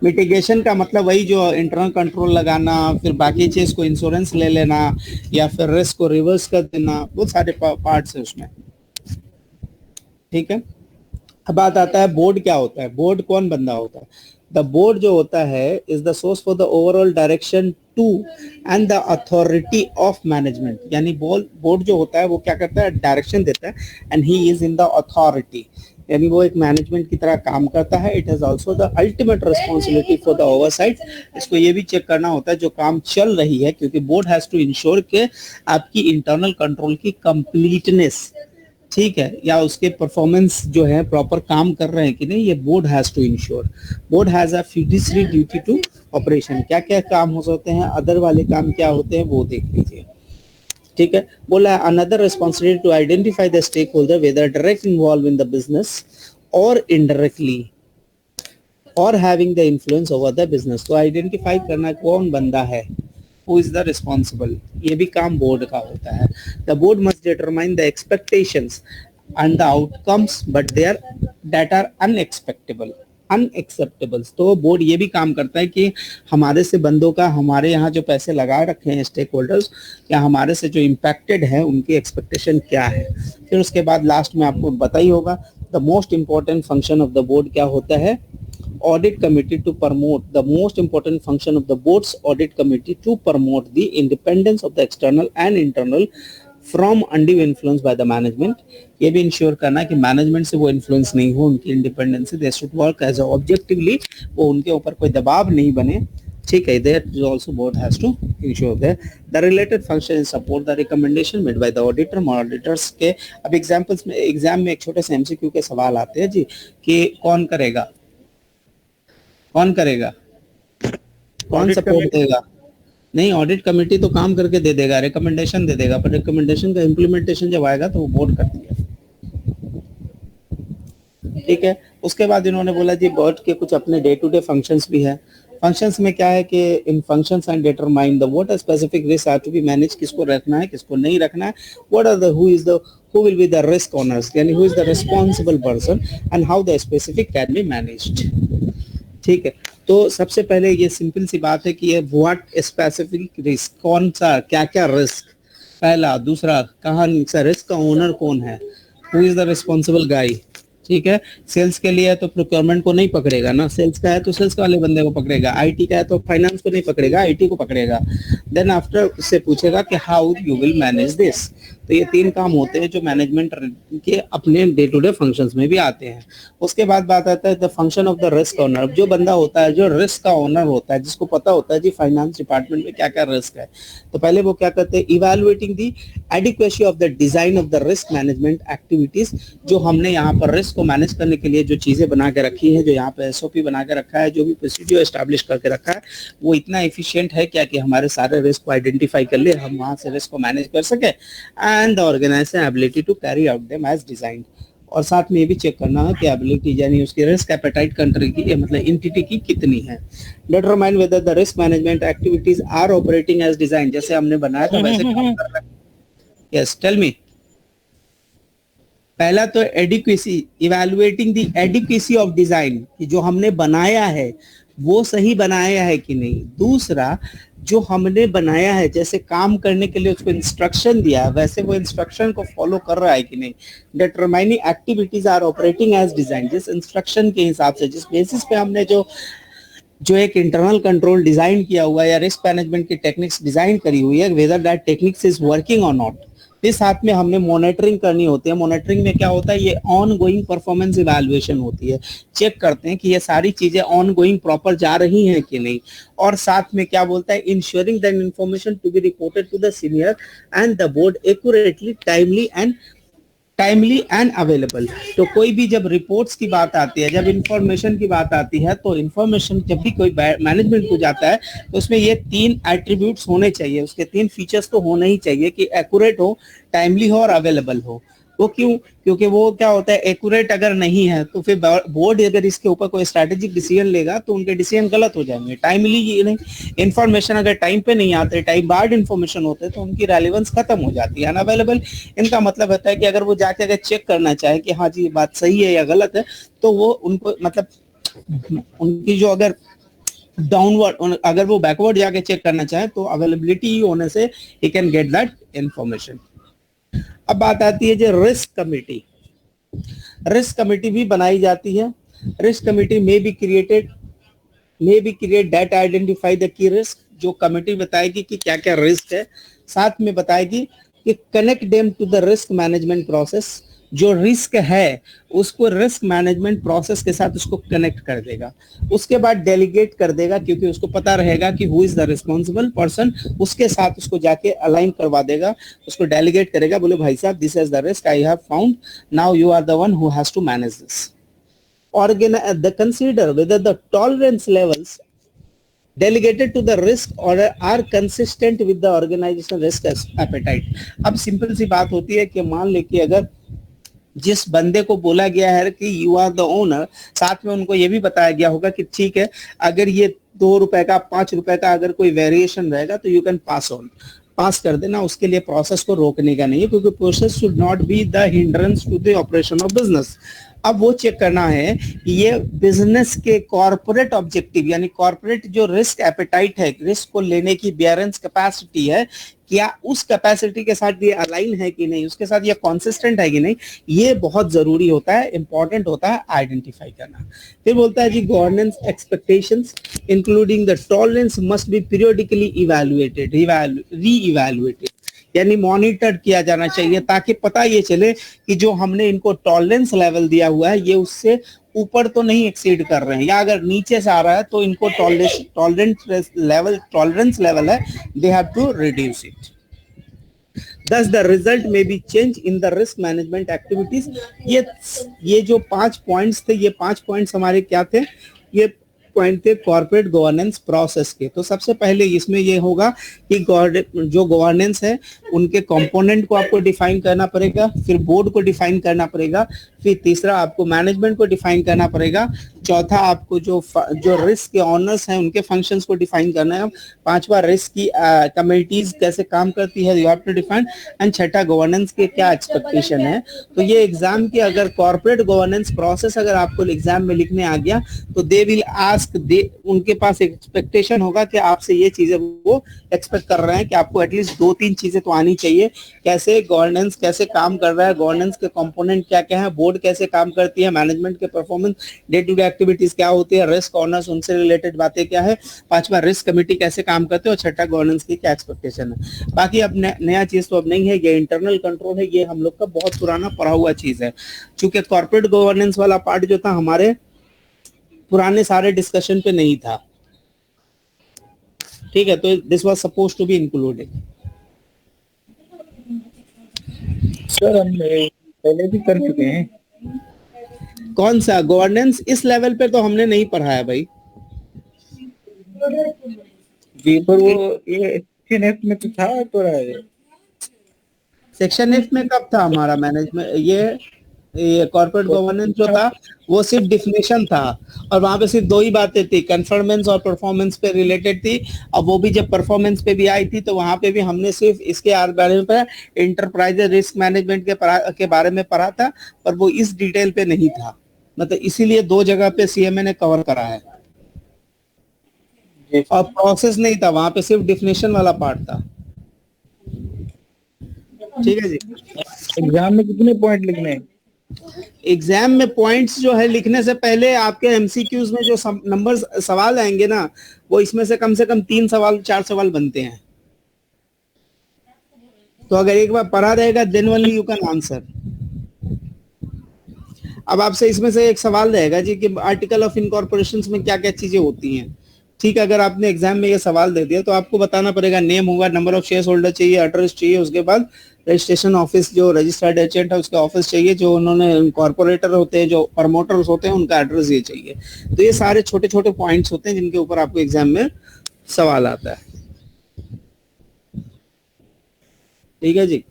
Speaker 1: मिटिगेशन का मतलब वही जो इंटरनल कंट्रोल लगाना, फिर बाकी चीज को इंश्योरेंस ले लेना या फिर रिस्क को रिवर्स कर देना, बहुत सारे पार्ट्स है उसमें। ठीक है, अब बात आता है बोर्ड क्या होता है, बोर्ड कौन बंदा होता है। द बोर्ड जो होता है is the source for the overall direction to and the authority of management, यानी बोर्ड जो होता है वो क्या करता है, डायरेक्शन देता है and he is in the authority, यानी वो एक मैनेजमेंट की तरह काम करता है। It has also the ultimate responsibility for the oversight, इसको ये भी चेक करना होता है जो काम चल रही है, क्योंकि बोर्ड हैज टू इंश्योर के आपकी इंटरनल कंट्रोल की कंप्लीटनेस, ठीक है, या उसके परफॉर्मेंस जो है प्रॉपर काम कर रहे हैं कि नहीं, ये board has to ensure. Board has a fiduciary duty to operation, क्या क्या काम हो सकते हैं, अदर वाले काम क्या होते हैं वो देख लीजिए, ठीक है। बोला another responsibility to identify the stake holder whether direct involve in the business और इनडायरेक्टली और having the influence over the business, तो आइडेंटिफाई करना कौन बंदा है, who is the responsible, ये भी काम बोर्ड का होता है। The board must determine the expectations and the outcomes but they are that are unacceptable। तो बोर्ड ये भी काम करता है कि हमारे से बंदों का, हमारे यहाँ जो पैसे लगा रखे हैं स्टेक होल्डर्स या हमारे से जो इम्पैक्टेड है उनकी एक्सपेक्टेशन क्या है। फिर उसके बाद लास्ट में आपको पता ही होगा the most important function of the board क्या होता है, audit committee to promote, the most important function of the board's audit committee to promote the independence of the external and internal from undue influence by the management, ये भी ensure करना कि management से वो influence नहीं हो, उनकी independence से, they should work as objectively, वो उनके ऊपर कोई दबाव नहीं बने, ठीक है। That is also board has to ensure that the related function is support the recommendation made by the auditor. Auditors के अब एग्जांपल्स में, एग्जाम में एक छोटे से एमसीक्यू के सवाल आते हैं जी कि कौन करेगा, कौन करेगा, कौन सपोर्ट देगा, नहीं ऑडिट कमेटी तो काम करके दे देगा, रिकमेंडेशन दे देगा, पर रिकमेंडेशन का इम्प्लीमेंटेशन जब आएगा तो वो बोर्ड करती है, ठीक है। उसके बाद इन्होंने बोला जी बोर्ड के कुछ अपने डे टू डे फंक्शंस भी है। फंक्शंस में क्या है कि in functions and determine the what specific risk are to be manage, किसको रखना है किसको नहीं रखना है, what are the who will be the risk owners, यानी who is the responsible person and how the specific can be managed, ठीक है। तो सबसे पहले ये सिंपल सी बात है कि ये व्हाट स्पेसिफिक रिस्क, कौन सा क्या क्या रिस्क, पहला, दूसरा कहाँ सा रिस्क का ओनर कौन है, हु इज द रिस्पांसिबल गाय, ठीक है। सेल्स के लिए है तो प्रोक्योरमेंट को नहीं पकड़ेगा ना, सेल्स का है तो सेल्स वाले बंदे को पकड़ेगा, आईटी का है तो फाइनेंस को नहीं पकड़ेगा, आईटी को पकड़ेगा। देन आफ्टर उससे पूछेगा कि how you will manage this. तो ये तीन काम होते हैं जो मैनेजमेंट के अपने डे टू डे फंक्शंस में भी आते हैं। उसके बाद बात आता है the function of the risk owner, जो बंदा होता है जो रिस्क का ओनर होता है, जिसको पता होता है जी फाइनेंस डिपार्टमेंट में क्या क्या रिस्क है, तो पहले वो क्या करते हैं, evaluating the adequacy of the design of the risk management activities, जो हमने यहाँ पर रिस्क को मैनेज करने के लिए जो चीजें बना के रखी है, जो यहाँ पे एसओपी बना के रखा है, जो भी प्रोसीड्यूर एस्टैब्लिश करके रखा है, वो इतना एफिशिएंट है क्या कि हमारे सारे रिस्क को आइडेंटिफाई कर ले, हम वहां से रिस्क को मैनेज कर सके, and the organisation ability to carry out them as design. और साथ में ये भी चेक करना है कि एबिलिटी यानी उसकी रिस्क एपेटाइट कंट्री की, मतलब एंटिटी की कितनी है। Determine whether the risk management activities are operating as design, जैसे हमने बनाया था वैसे काम कर रहा है। Yes tell me. पहला तो adequacy, evaluating the adequacy of design, कि जो हमने बनाया है वो सही बनाया है कि नहीं। दूसरा, जो हमने बनाया है जैसे काम करने के लिए उसको इंस्ट्रक्शन दिया वैसे वो इंस्ट्रक्शन को फॉलो कर रहा है कि नहीं। Determining activities are operating as design, जिस इंस्ट्रक्शन के हिसाब से, जिस बेसिस पे हमने जो एक इंटरनल कंट्रोल डिजाइन किया हुआ है या रिस्क मैनेजमेंट की टेक्निक्स डिजाइन करी हुई है, whether that techniques is working और नॉट। इस साथ में हमने मॉनिटरिंग करनी होती है। मॉनिटरिंग में क्या होता है, ये ऑन गोइंग परफॉर्मेंस इवैल्यूएशन होती है, चेक करते हैं कि ये सारी चीजें ऑन गोइंग प्रॉपर जा रही हैं कि नहीं। और साथ में क्या बोलता है, ensuring that information to be reported to the senior and the board accurately, timely and available. तो कोई भी जब रिपोर्ट्स की बात आती है, जब इंफॉर्मेशन की बात आती है, तो इंफॉर्मेशन जब भी कोई मैनेजमेंट को जाता है तो उसमें ये तीन एट्रीब्यूट्स होने चाहिए, उसके तीन फीचर्स तो होने ही चाहिए कि एक्यूरेट हो, टाइमली हो और अवेलेबल हो। वो क्यों? क्योंकि वो क्या होता है, एक्यूरेट अगर नहीं है तो फिर बोर्ड अगर इसके ऊपर कोई स्ट्रेटेजिक डिसीजन लेगा तो उनके डिसीजन गलत हो जाएंगे। टाइमली ये नहीं, इन्फॉर्मेशन अगर टाइम पे नहीं आते, टाइम बार्ड इन्फॉर्मेशन होते तो उनकी रेलेवेंस खत्म हो जाती है। अनअवेलेबल, इनका मतलब होता है कि अगर वो जाके अगर चेक करना चाहे कि हाँ जी बात सही है या गलत है, तो वो उनको मतलब उनकी जो अगर डाउनवर्ड, अगर वो बैकवर्ड जाके चेक करना चाहे तो अवेलेबिलिटी होने से he can get that information. अब बात आती है जो रिस्क कमेटी। रिस्क कमेटी भी बनाई जाती है। रिस्क कमेटी में be create that identify the key risk, जो कमेटी बताएगी कि क्या क्या रिस्क है, साथ में बताएगी कि connect them to the risk management process, जो रिस्क है उसको रिस्क मैनेजमेंट प्रोसेस के साथ उसको कनेक्ट कर देगा। उसके बाद डेलीगेट कर देगा, क्योंकि उसको पता रहेगा कि who is the responsible person, उसके साथ उसको जाके अलाइन करवा देगा, उसको डेलीगेट करेगा, बोले भाई साहब this is the risk I have found, now you are the one who has to manage this. Consider whether the tolerance levels delegated to the risk or are consistent with the organizational risk appetite। अब simple सी बात होती है कि मान ले कि अगर जिस बंदे को बोला गया है कि यू आर द ओनर, साथ में उनको ये भी बताया गया होगा कि ठीक है अगर ये 2 रुपए का 5 रुपए का अगर कोई वेरिएशन रहेगा तो यू कैन पास कर देना, उसके लिए प्रोसेस को रोकने का नहीं है, क्योंकि process should not be the hindrance to the operation of business. अब वो चेक करना है कि ये बिजनेस के कॉर्पोरेट ऑब्जेक्टिव यानी कॉर्पोरेट जो रिस्क एपेटाइट है, रिस्क को लेने की बियरेंस कैपेसिटी है, क्या उस कैपेसिटी के साथ ये अलाइन है कि नहीं, उसके साथ ये कॉन्सिस्टेंट है कि नहीं, ये बहुत जरूरी होता है, इंपॉर्टेंट होता है आइडेंटिफाई करना। फिर बोलता है जी governance expectations including the tolerance must be periodically evaluated, re evaluated, यानी मॉनिटर किया जाना चाहिए, ताकि पता ये चले कि जो हमने इनको टॉलरेंस लेवल दिया हुआ है ये उससे ऊपर तो नहीं एक्सीड कर रहे हैं, या अगर नीचे से आ रहा है तो इनको टॉलरेंस लेवल है, they have to reduce it. Thus the result may be change in the risk management activities। ये जो 5 पॉइंट्स थे, ये 5 पॉइंट्स हमारे क्या थे, ये पॉइंट थे कॉर्पोरेट गवर्नेंस प्रोसेस के। तो सबसे पहले इसमें ये होगा कि जो गवर्नेंस है उनके कंपोनेंट को आपको डिफाइन करना पड़ेगा, फिर बोर्ड को डिफाइन करना पड़ेगा, फिर तीसरा आपको मैनेजमेंट को डिफाइन करना पड़ेगा, चौथा आपको जो रिस्क के ऑनर्स हैं उनके फंक्शंस को डिफाइन करना है, पांचवा रिस्क की कमिटीज कैसे काम करती है you have to define, and छठा गवर्नेंस के क्या एक्सपेक्टेशन है। तो ये एग्जाम की अगर कॉर्पोरेट गवर्नेंस प्रोसेस अगर आपको एग्जाम में लिखने आ गया तो दे विल आस्क, उनके पास एक्सपेक्टेशन होगा कि आपसे ये चीजें वो एक्सपेक्ट कर रहे हैं कि आपको एटलीस्ट 2-3 चीजें तो आनी चाहिए, कैसे गवर्नेंस कैसे काम कर रहा है, गवर्नेंस के कंपोनेंट क्या क्या है, बोर्ड कैसे काम करती है, मैनेजमेंट के performance, day to day activities क्या होती है, रिस्क ऑनर्स उनसे रिलेटेड बातें क्या है, पांचवा रिस्क कमेटी कैसे काम करते हैं, और छठा गवर्नेंस की क्या एक्सपेक्टेशन है। बाकी अब नया चीज तो अब नहीं है, ये इंटरनल कंट्रोल है, ये हम लोग का बहुत पुराना पढ़ा हुआ चीज है। चूंकि कॉर्पोरेट गवर्नेंस वाला पार्ट जो था हमारे पुराने सारे डिस्कशन पे नहीं था, ठीक है, तो this was supposed to be included.
Speaker 2: Sir हम पहले भी कर चुके हैं।
Speaker 1: कौन सा गवर्नेंस? इस लेवल पे तो हमने नहीं पढ़ा है भाई
Speaker 2: जी, पर वो ये सेक्शन एफ में तो था तो
Speaker 1: सेक्शन एफ में कब था हमारा मैनेजमेंट, ये कॉर्पोरेट गवर्नेंस जो था वो सिर्फ डिफिनेशन था, और वहां पे सिर्फ 2 ही बातें थी, कन्फर्मेंस और परफॉर्मेंस पे रिलेटेड थी। अब वो भी जब परफॉर्मेंस पे भी आई थी तो वहां पे भी हमने सिर्फ इसके बारे में एंटरप्राइज रिस्क मैनेजमेंट के बारे में पढ़ा था, पर वो इस डिटेल पे नहीं था, मतलब इसीलिए 2 जगह पे सीएमए ने कवर करा है, और प्रोसेस नहीं था वहां पे, सिर्फ डिफिनेशन वाला पार्ट था। ठीक है जी।
Speaker 2: एग्जाम में कितने पॉइंट लिखने हैं?
Speaker 1: एग्जाम में पॉइंट्स जो है लिखने से पहले आपके एमसीक्यूज में जो नंबर सवाल आएंगे ना, वो इसमें से कम 3 सवाल 4 सवाल बनते हैं, तो अगर एक बार पढ़ा रहेगा then only you can answer. अब आपसे इसमें से एक सवाल रहेगा जी कि आर्टिकल ऑफ इनकॉर्पोरेशंस में क्या क्या चीजें होती हैं, ठीक है, अगर आपने एग्जाम में ये सवाल दे दिया तो आपको बताना पड़ेगा, नेम होगा, नंबर ऑफ शेयर होल्डर चाहिए, एड्रेस चाहिए, उसके बाद रजिस्ट्रेशन ऑफिस जो रजिस्टर्ड एजेंट है उसका ऑफिस चाहिए, जो उन्होंने कॉर्पोरेटर होते हैं, जो प्रमोटर्स होते हैं उनका एड्रेस ये चाहिए। तो ये सारे छोटे छोटे पॉइंट्स होते हैं जिनके ऊपर आपको एग्जाम में सवाल आता है। ठीक है जी।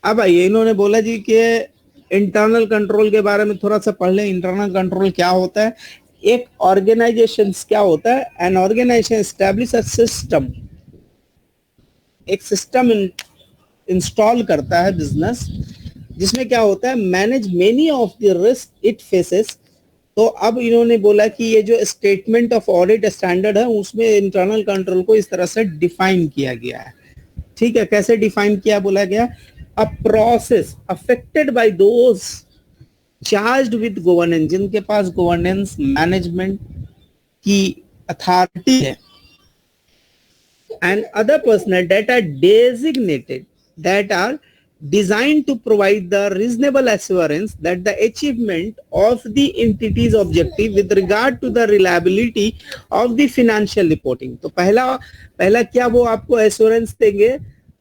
Speaker 1: अब आइए, इन्होंने बोला जी कि इंटरनल कंट्रोल के बारे में थोड़ा सा पढ़ लें। इंटरनल कंट्रोल क्या होता है? एक ऑर्गेनाइजेशन क्या होता है? An organisation establish a system, एक सिस्टम इंस्टॉल करता है बिजनेस, जिसमें क्या होता है, manage many of the risk it faces. तो अब इन्होंने बोला कि ये जो स्टेटमेंट ऑफ ऑडिट स्टैंडर्ड है उसमें इंटरनल कंट्रोल को इस तरह से डिफाइन किया गया है। ठीक है, कैसे डिफाइन किया? बोला गया a process affected by those charged with governance, जिनके पास गवर्नेंस मैनेजमेंट की अथॉरिटी है, and other personnel that are designated, that are designed to provide the reasonable assurance that the achievement of the entity's objective with regard to the reliability of the financial reporting. तो पहला क्या वो आपको assurance देंगे,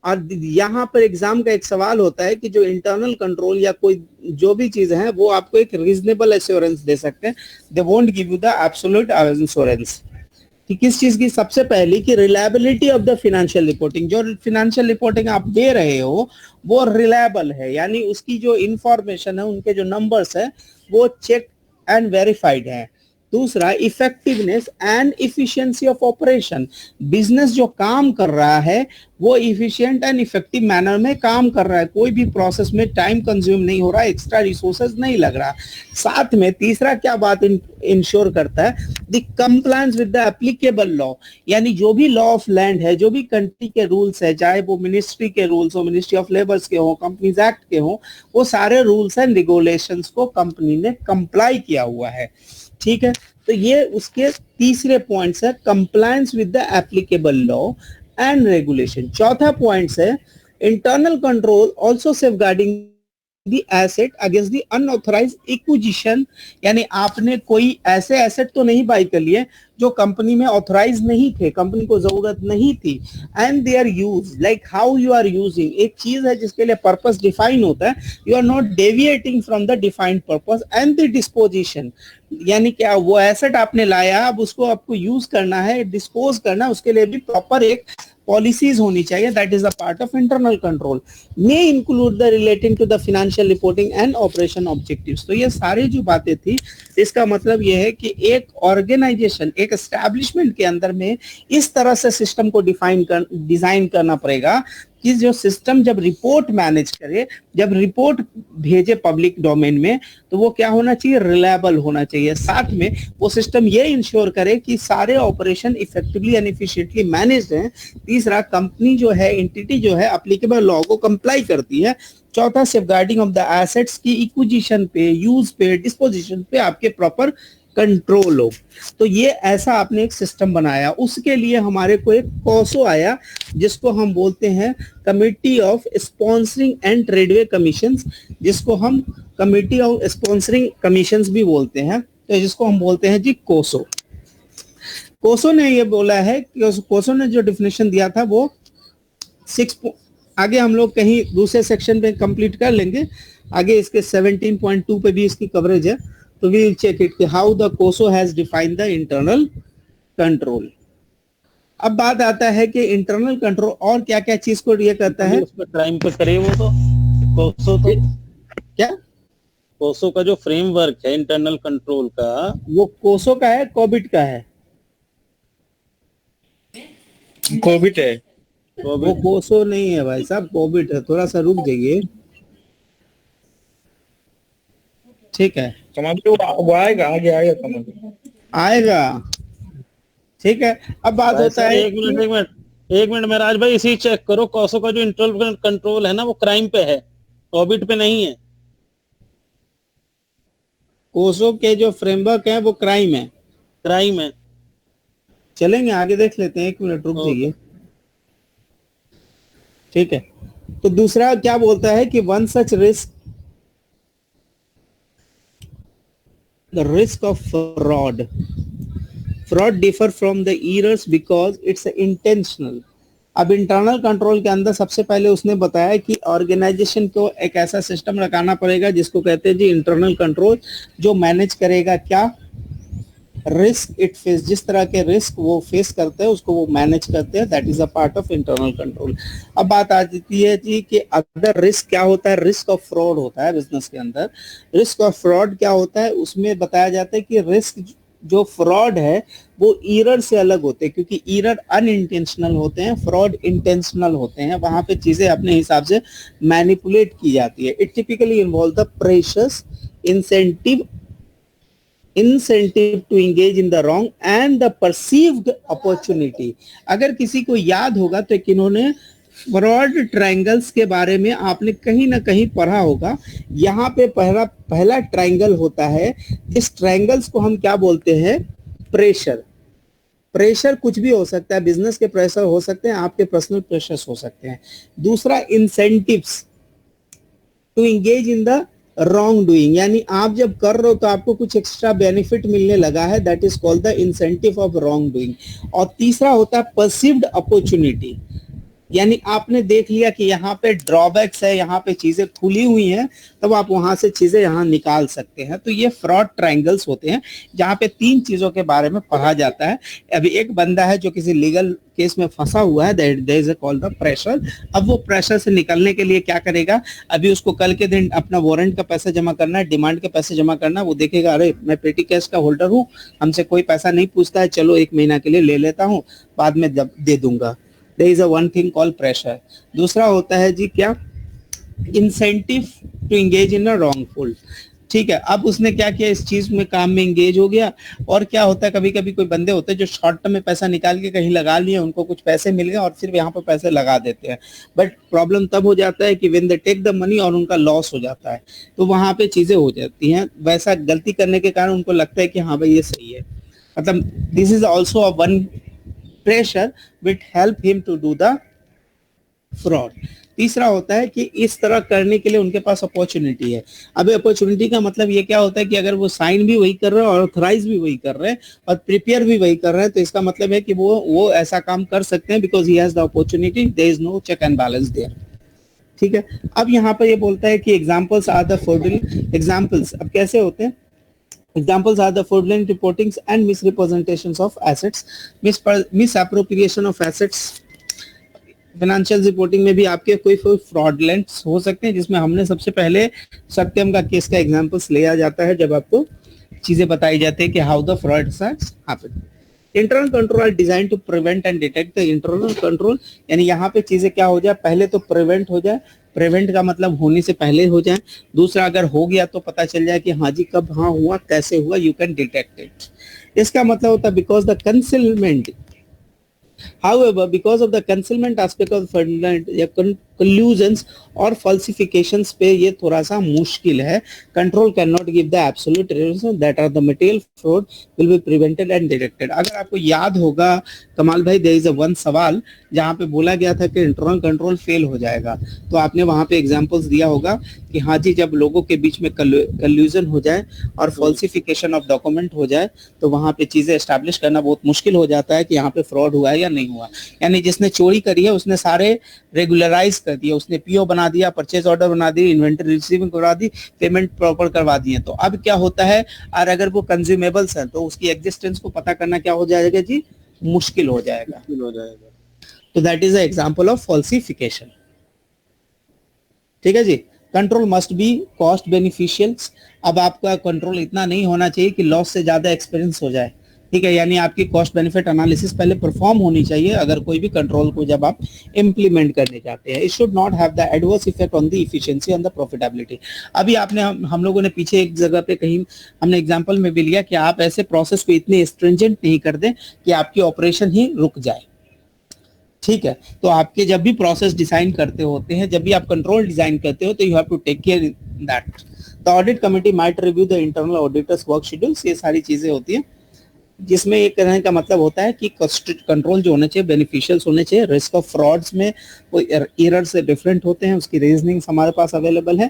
Speaker 1: और यहाँ पर exam का एक सवाल होता है कि जो इंटरनल कंट्रोल या कोई जो भी चीज है वो आपको एक रीजनेबल एश्योरेंस दे सकते हैं, they won't give you the absolute assurance. कि किस चीज की? सबसे पहली कि reliability of the financial reporting, जो फाइनेंशियल रिपोर्टिंग आप दे रहे हो वो रिलायबल है, यानी उसकी जो इंफॉर्मेशन है, उनके जो नंबर्स है वो चेक एंड वेरीफाइड है। दूसरा, effectiveness and efficiency of operation, business जो काम कर रहा है वो इफिशिएंट एंड इफेक्टिव मैनर में काम कर रहा है, कोई भी प्रोसेस में टाइम कंज्यूम नहीं हो रहा, एक्स्ट्रा रिसोर्सेज नहीं लग रहा। साथ में तीसरा क्या बात इंश्योर करता है? The compliance with the applicable law, यानी जो भी लॉ ऑफ लैंड है, जो भी कंट्री के रूल्स है, चाहे वो मिनिस्ट्री के रूल्स हो, मिनिस्ट्री ऑफ लेबर्स के हो, कंपनीज एक्ट के हो, वो सारे रूल्स एंड रेगुलेशंस को कंपनी ने कंप्लाई किया हुआ है। ठीक है, तो ये उसके तीसरे पॉइंट्स है, compliance with the applicable law and regulation. चौथा पॉइंट्स है, internal control also safeguarding the asset against the unauthorised acquisition, यानी आपने कोई ऐसे एसेट तो नहीं बाई कर लिए जो कंपनी में ऑथराइज नहीं थे, कंपनी को जरूरत नहीं थी, and they are use like how you are using, एक चीज है जिसके लिए पर्पस डिफाइन होता है, you are not deviating from the defined purpose, and the disposition, यानी क्या वो एसेट आपने लाया, अब उसको आपको यूज करना है, डिस्पोज करना है, उसके लिए भी प्रॉपर एक पॉलिसीज होनी चाहिए, that is a part of internal control, may include the relating to the financial reporting and operation objectives. तो ये सारी जो बातें थी, इसका मतलब ये है कि एक ऑर्गेनाइजेशन, एक एस्टैब्लिशमेंट के अंदर में इस तरह से सिस्टम को डिजाइन करना पड़ेगा कि जो सिस्टम जब रिपोर्ट मैनेज करे, जब रिपोर्ट भेजे पब्लिक डोमेन में, तो वो क्या होना चाहिए? रिलायबल होना चाहिए। साथ में वो सिस्टम ये इंश्योर करे कि सारे operation effectively and efficiently managed हैं। तीसरा, कंपनी जो है, एंटिटी जो है, एप्लीकेबल लॉ को कंप्लाई करती है। चौथा, सेफगार्डिंग ऑफ द एसेट्स की इक्विजिशन पे, यूज पे, डिस्पोजिशन पे आपके प्रॉपर कंट्रोल हो। तो ये ऐसा आपने एक सिस्टम बनाया। उसके लिए हमारे को एक कोसो आया, जिसको हम बोलते हैं committee of sponsoring and Treadway commissions, जिसको हम कमिटी ऑफ स्पॉन्सरिंग कमीशंस भी बोलते हैं, तो जिसको हम बोलते हैं जी कोसो। कोसो ने ये बोला है कि कोसो ने जो डिफिनेशन दिया था वो 6, आगे हम लोग कहीं दूसरे सेक्शन पे कंप्लीट कर लेंगे, आगे इसके 17.2 पे भी इसकी कवरेज है, तो we will check it how the COSO has defined the internal control. अब बात आता है कि इंटरनल कंट्रोल और क्या क्या चीज को ये करता है।
Speaker 4: उस पर क्राइम पे करे वो तो कोसो, तो
Speaker 1: क्या
Speaker 4: कोसो का जो फ्रेमवर्क है इंटरनल कंट्रोल का,
Speaker 1: वो कोसो का है, कोबिट का है?
Speaker 2: कोविड है,
Speaker 1: वो कोसो नहीं है भाई साहब, कोबिट है। थोड़ा सा रुक जाइए, ठीक है,
Speaker 2: वो आएगा, आगे आएगा, कमाल
Speaker 1: आएगा, ठीक है। अब बात होता है,
Speaker 4: एक मिनट महाराज भाई, इसी चेक करो, कोसो का जो इंटरनल कंट्रोल है ना, वो क्राइम पे है, कोविड पे नहीं है।
Speaker 1: कोसो के जो फ्रेमवर्क है वो क्राइम है,
Speaker 4: क्राइम है।
Speaker 1: चलेंगे आगे देख लेते हैं, एक मिनट रुक जाइए, ठीक है। तो दूसरा क्या बोलता है कि one such risk, the risk of fraud differ from the errors because it's intentional। अब इंटरनल कंट्रोल के अंदर सबसे पहले उसने बताया कि ऑर्गेनाइजेशन को एक ऐसा सिस्टम लगाना पड़ेगा जिसको कहते हैं जी इंटरनल कंट्रोल, जो मैनेज करेगा क्या? रिस्क इट फेस, जिस तरह के रिस्क वो फेस करते हैं उसको वो मैनेज करते हैं, that is a part of internal control. अब बात आ जाती है जी कि अदर रिस्क क्या होता है? रिस्क ऑफ फ्रॉड होता है बिजनेस के अंदर। रिस्क ऑफ फ्रॉड क्या होता है? उसमें बताया जाता है कि रिस्क जो फ्रॉड है वो ईरर से अलग होते हैं, क्योंकि ईरर अनइंटेंशनल होते हैं, फ्रॉड इंटेंशनल होते हैं, वहां पे चीजें अपने हिसाब से मैनिपुलेट की जाती है। It typically involve the precious incentive to engage in the wrong and the perceived opportunity। अगर किसी को याद होगा तो इन्होंने फ्रॉड ट्रायंगल्स के बारे में आपने कहीं ना कहीं पढ़ा होगा। यहाँ पे पहला ट्रायंगल होता है, इस ट्रायंगल्स को हम क्या बोलते हैं? प्रेशर। प्रेशर कुछ भी हो सकता है, बिजनेस के प्रेशर हो सकते हैं, आपके पर्सनल प्रेशर्स हो सकते हैं। दूसरा incentives to engage in the wrong doing, यानी आप जब कर रहे हो तो आपको कुछ एक्स्ट्रा बेनिफिट मिलने लगा है, that is called the incentive of wrong doing. और तीसरा होता है परसीव्ड अपॉर्चुनिटी, यानी आपने देख लिया कि यहाँ पे ड्रॉबैक्स है, यहाँ पे चीजें खुली हुई हैं, तब आप वहां से चीजें यहाँ निकाल सकते हैं। तो ये फ्रॉड ट्रायंगल्स होते हैं जहाँ पे 3 चीजों के बारे में पढ़ा जाता है। अभी एक बंदा है जो किसी लीगल केस में फंसा हुआ है, that is called the pressure. अब वो प्रेशर से निकलने के लिए क्या करेगा? अभी उसको कल के दिन अपना वारंट का पैसा जमा करना है, डिमांड के पैसे जमा करना है। वो देखेगा अरे मैं पेटी कैश का होल्डर हूँ, हमसे कोई पैसा नहीं पूछता है, चलो 1 महीना के लिए ले लेता हूँ, बाद में जब दे दूंगा। There is a one thing called pressure. दूसरा होता है जी क्या? Incentive to engage in a wrongful. ठीक है, अब उसने क्या किया? इस चीज में काम में एंगेज हो गया। और क्या होता है, कभी कभी कोई बंदे होते हैं जो शॉर्ट टर्म में पैसा निकाल के कहीं लगा लिए, उनको कुछ पैसे मिल गए और फिर यहाँ पे पैसे लगा देते हैं। बट प्रॉब्लम तब हो जाता है कि when they take the money और उनका लॉस हो जाता है, तो वहां पे चीजें हो जाती हैं। वैसा गलती करने के कारण उनको लगता है कि हाँ भाई ये सही है, मतलब this is also a one pressure which help him to do the fraud। तीसरा होता है कि इस तरह करने के लिए उनके पास अपॉर्चुनिटी है। अब अपॉर्चुनिटी का मतलब ये क्या होता है कि अगर वो साइन भी वही कर रहे हैं और ऑथराइज भी वही कर रहे हैं और प्रिपेयर भी वही कर रहे हैं, तो इसका मतलब है कि वो ऐसा काम कर सकते हैं because he has the opportunity, there is no check and balance there. ठीक है, अब यहाँ पर ये बोलता है कि examples are the fraudulent examples. अब कैसे होते हैं? Examples are the fraudulent reportings and misrepresentations of assets, misappropriation of assets। Financial reporting में भी आपके कोई फ्रॉडलेंट्स हो सकते हैं, जिसमें हमने सबसे पहले सत्यम का केस का एग्जांपल्स लिया जाता है जब आपको चीजें बताई जाती है कि how the frauds happen. Internal control design to prevent and detect the internal control, यानी यहाँ पे चीजें क्या हो जाए? पहले तो प्रिवेंट हो जाए, प्रिवेंट का मतलब होने से पहले हो जाए। दूसरा, अगर हो गया तो पता चल जाए कि हाँ जी कब हाँ हुआ, कैसे हुआ, यू कैन डिटेक्ट इट। इसका मतलब होता है because the concealment, however because of the concealment aspect of fraudulent या collusions और falsifications पे ये थोड़ा सा मुश्किल है। Control can not give the absolute result that are the material fraud will be prevented and detected. अगर आपको याद होगा कमाल भाई, देयर इज अ वन सवाल जहाँ पे बोला गया था कि इंटरनल कंट्रोल फेल हो जाएगा, तो आपने वहां पे एग्जांपल्स दिया होगा कि हाँ जी जब लोगों के बीच में कल्यूजन हो जाए और फॉल्सिफिकेशन ऑफ डॉक्यूमेंट हो जाए तो वहां पे चीजें एस्टैब्लिश करना बहुत मुश्किल हो जाता है कि यहाँ पे फ्रॉड हुआ है या नहीं हुआ। यानी जिसने चोरी करी है उसने सारे रेगुलराइज कर दिया, उसने पीओ बना दिया, परचेज ऑर्डर बना दी, इन्वेंटरी रिसीविंग करवा दी, पेमेंट प्रॉपर करवा दिए। तो अब क्या होता है, और अगर वो कंज्यूमेबल्स है तो उसकी एग्जिस्टेंस को पता करना क्या हो जाएगा जी? मुश्किल हो जाएगा। तो that is a example of falsification. ठीक है जी। Control must be cost beneficial. अब आपका कंट्रोल इतना नहीं होना चाहिए कि लॉस से ज्यादा एक्सपीरियंस हो जाए। ठीक है, यानी आपकी कॉस्ट बेनिफिट एनालिसिस पहले परफॉर्म होनी चाहिए अगर कोई भी कंट्रोल को जब आप इंप्लीमेंट करने जाते हैं। It should not have the adverse effect on the efficiency and the profitability. अभी आपने हम लोगों ने पीछे एक जगह पे कहीं हमने एग्जांपल में भी लिया कि आप ऐसे प्रोसेस को इतने स्ट्रिंजेंट नहीं कर दें कि आपकी ऑपरेशन ही रुक जाए। ठीक है, तो आपके जब भी प्रोसेस डिजाइन करते होते हैं, जब भी आप कंट्रोल डिजाइन करते हो, तो you have to take care that the audit committee might review the internal auditors work schedules. ये सारी चीजें होती हैं जिसमें एक कहने का मतलब होता है कि कंट्रोल जो होने चाहिए बेनिफिशियल्स होने चाहिए। रिस्क ऑफ फ्रॉड्स में वो एरर से डिफरेंट होते हैं, उसकी रीजनिंग हमारे पास अवेलेबल है।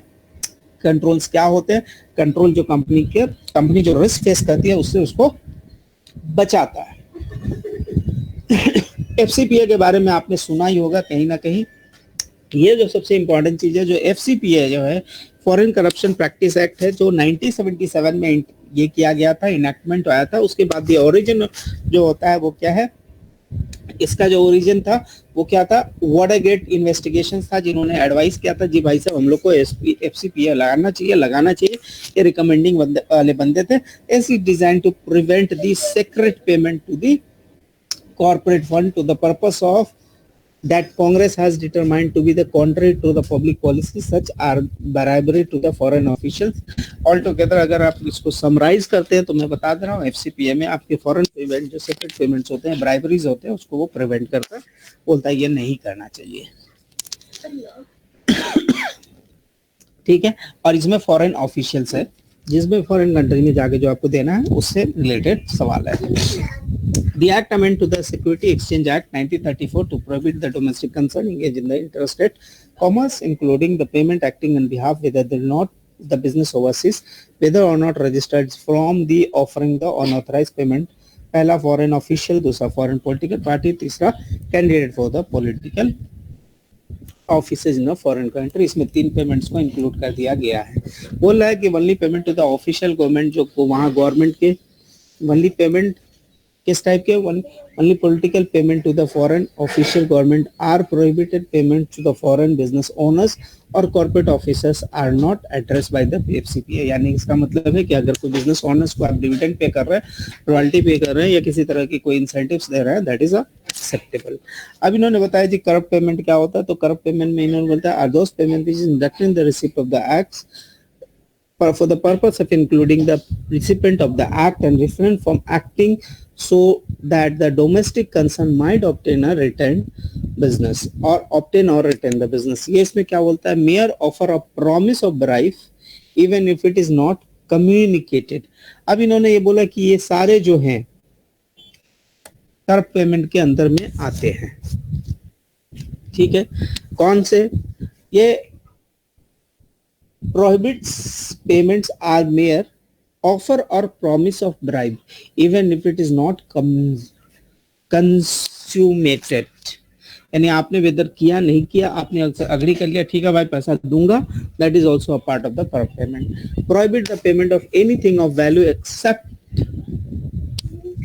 Speaker 1: कंट्रोल्स क्या होते हैं? कंट्रोल जो कंपनी जो रिस्क फेस करती है उससे उसको बचाता है। एफसीपीए के बारे में आपने सुना ही होगा कहीं ना कहीं। ये जो सबसे इंपॉर्टेंट चीज है, जो एफसीपीए जो है फॉरेन करप्शन प्रैक्टिस एक्ट है, जो 1977 में ये किया गया था, इनैक्टमेंट आया था। उसके बाद ये ओरिजिन जो होता है वो क्या है, इसका जो ओरिजिन था वो क्या था? वाटरगेट इन्वेस्टिगेशन था, जिन्होंने एडवाइस किया था जी भाई साहब हम लोग को एफसीपीए लगाना चाहिए। ये रिकमेंडिंग वाले बंदे थे। It is design to prevent the secret payment to the corporate fund to the purpose of that Congress has determined to be the contrary to the public policy, such are bribery to the foreign officials. Altogether अगर आप इसको summarise करते हैं तो मैं बता दे रहा हूँ एफसीपीए में आपके फॉरेन पेमेंट जो सेपरेट पेमेंट्स होते हैं, ब्राइबरीज होते हैं, उसको वो प्रिवेंट करता है, बोलता है ये नहीं करना चाहिए। ठीक है, और इसमें फॉरेन ऑफिशियल्स है, जिसमें फॉरेन कंट्री में जाके जो आपको देना है उससे रिलेटेड सवाल है। The Act amend to the Security Exchange Act 1934 to prohibit the domestic concern engaged in the interstate commerce, including the payment acting on behalf whether they're not the business overseas, whether or not registered from the offering the unauthorized payment. पहला foreign official, दूसरा foreign political party, तीसरा candidate for the political offices in foreign country. इसमें 3 payments को include कर दिया गया है। बोल रहा है कि only payment to the official government, जो वहाँ गवर्नमेंट के ओनली पेमेंट किस टाइप के, only political payment to the foreign official government are prohibited, payment to the foreign business owners और corporate officers are not address by the PFCPA. यानी इसका मतलब है कि अगर कोई बिजनेस ओनर्स को आप डिविडेंड पे कर रहे हैं, रॉयल्टी पे कर रहे हैं या किसी तरह की कोई इंसेंटिव्स दे रहे हैं, दैट इज एक्सेप्टेबल। अब इन्होंने बताया जी करप्ट पेमेंट क्या होता है, तो करप्ट पेमेंट में इन्होंने बताया are those payment which is inducted in the receipt of the acts for the purpose of including the recipient of the act and refrain from acting so that the domestic concern might obtain a retained business or obtain or retain the business। ये इसमें क्या बोलता है, mere offer of promise of bribe even if it is not communicated। अब इन्होंने ये बोला कि ये सारे जो हैं करप्ट पेमेंट के अंदर में आते हैं। ठीक है, कौन से, ये prohibits payments are mere offer or promise of bribe even if it is not consummated। यानी आपने वेदर किया नहीं किया, आपने अग्री कर लिया, ठीक है भाई पैसा दूंगा, that is also a part of the corrupt payment. Prohibit the payment of anything of value except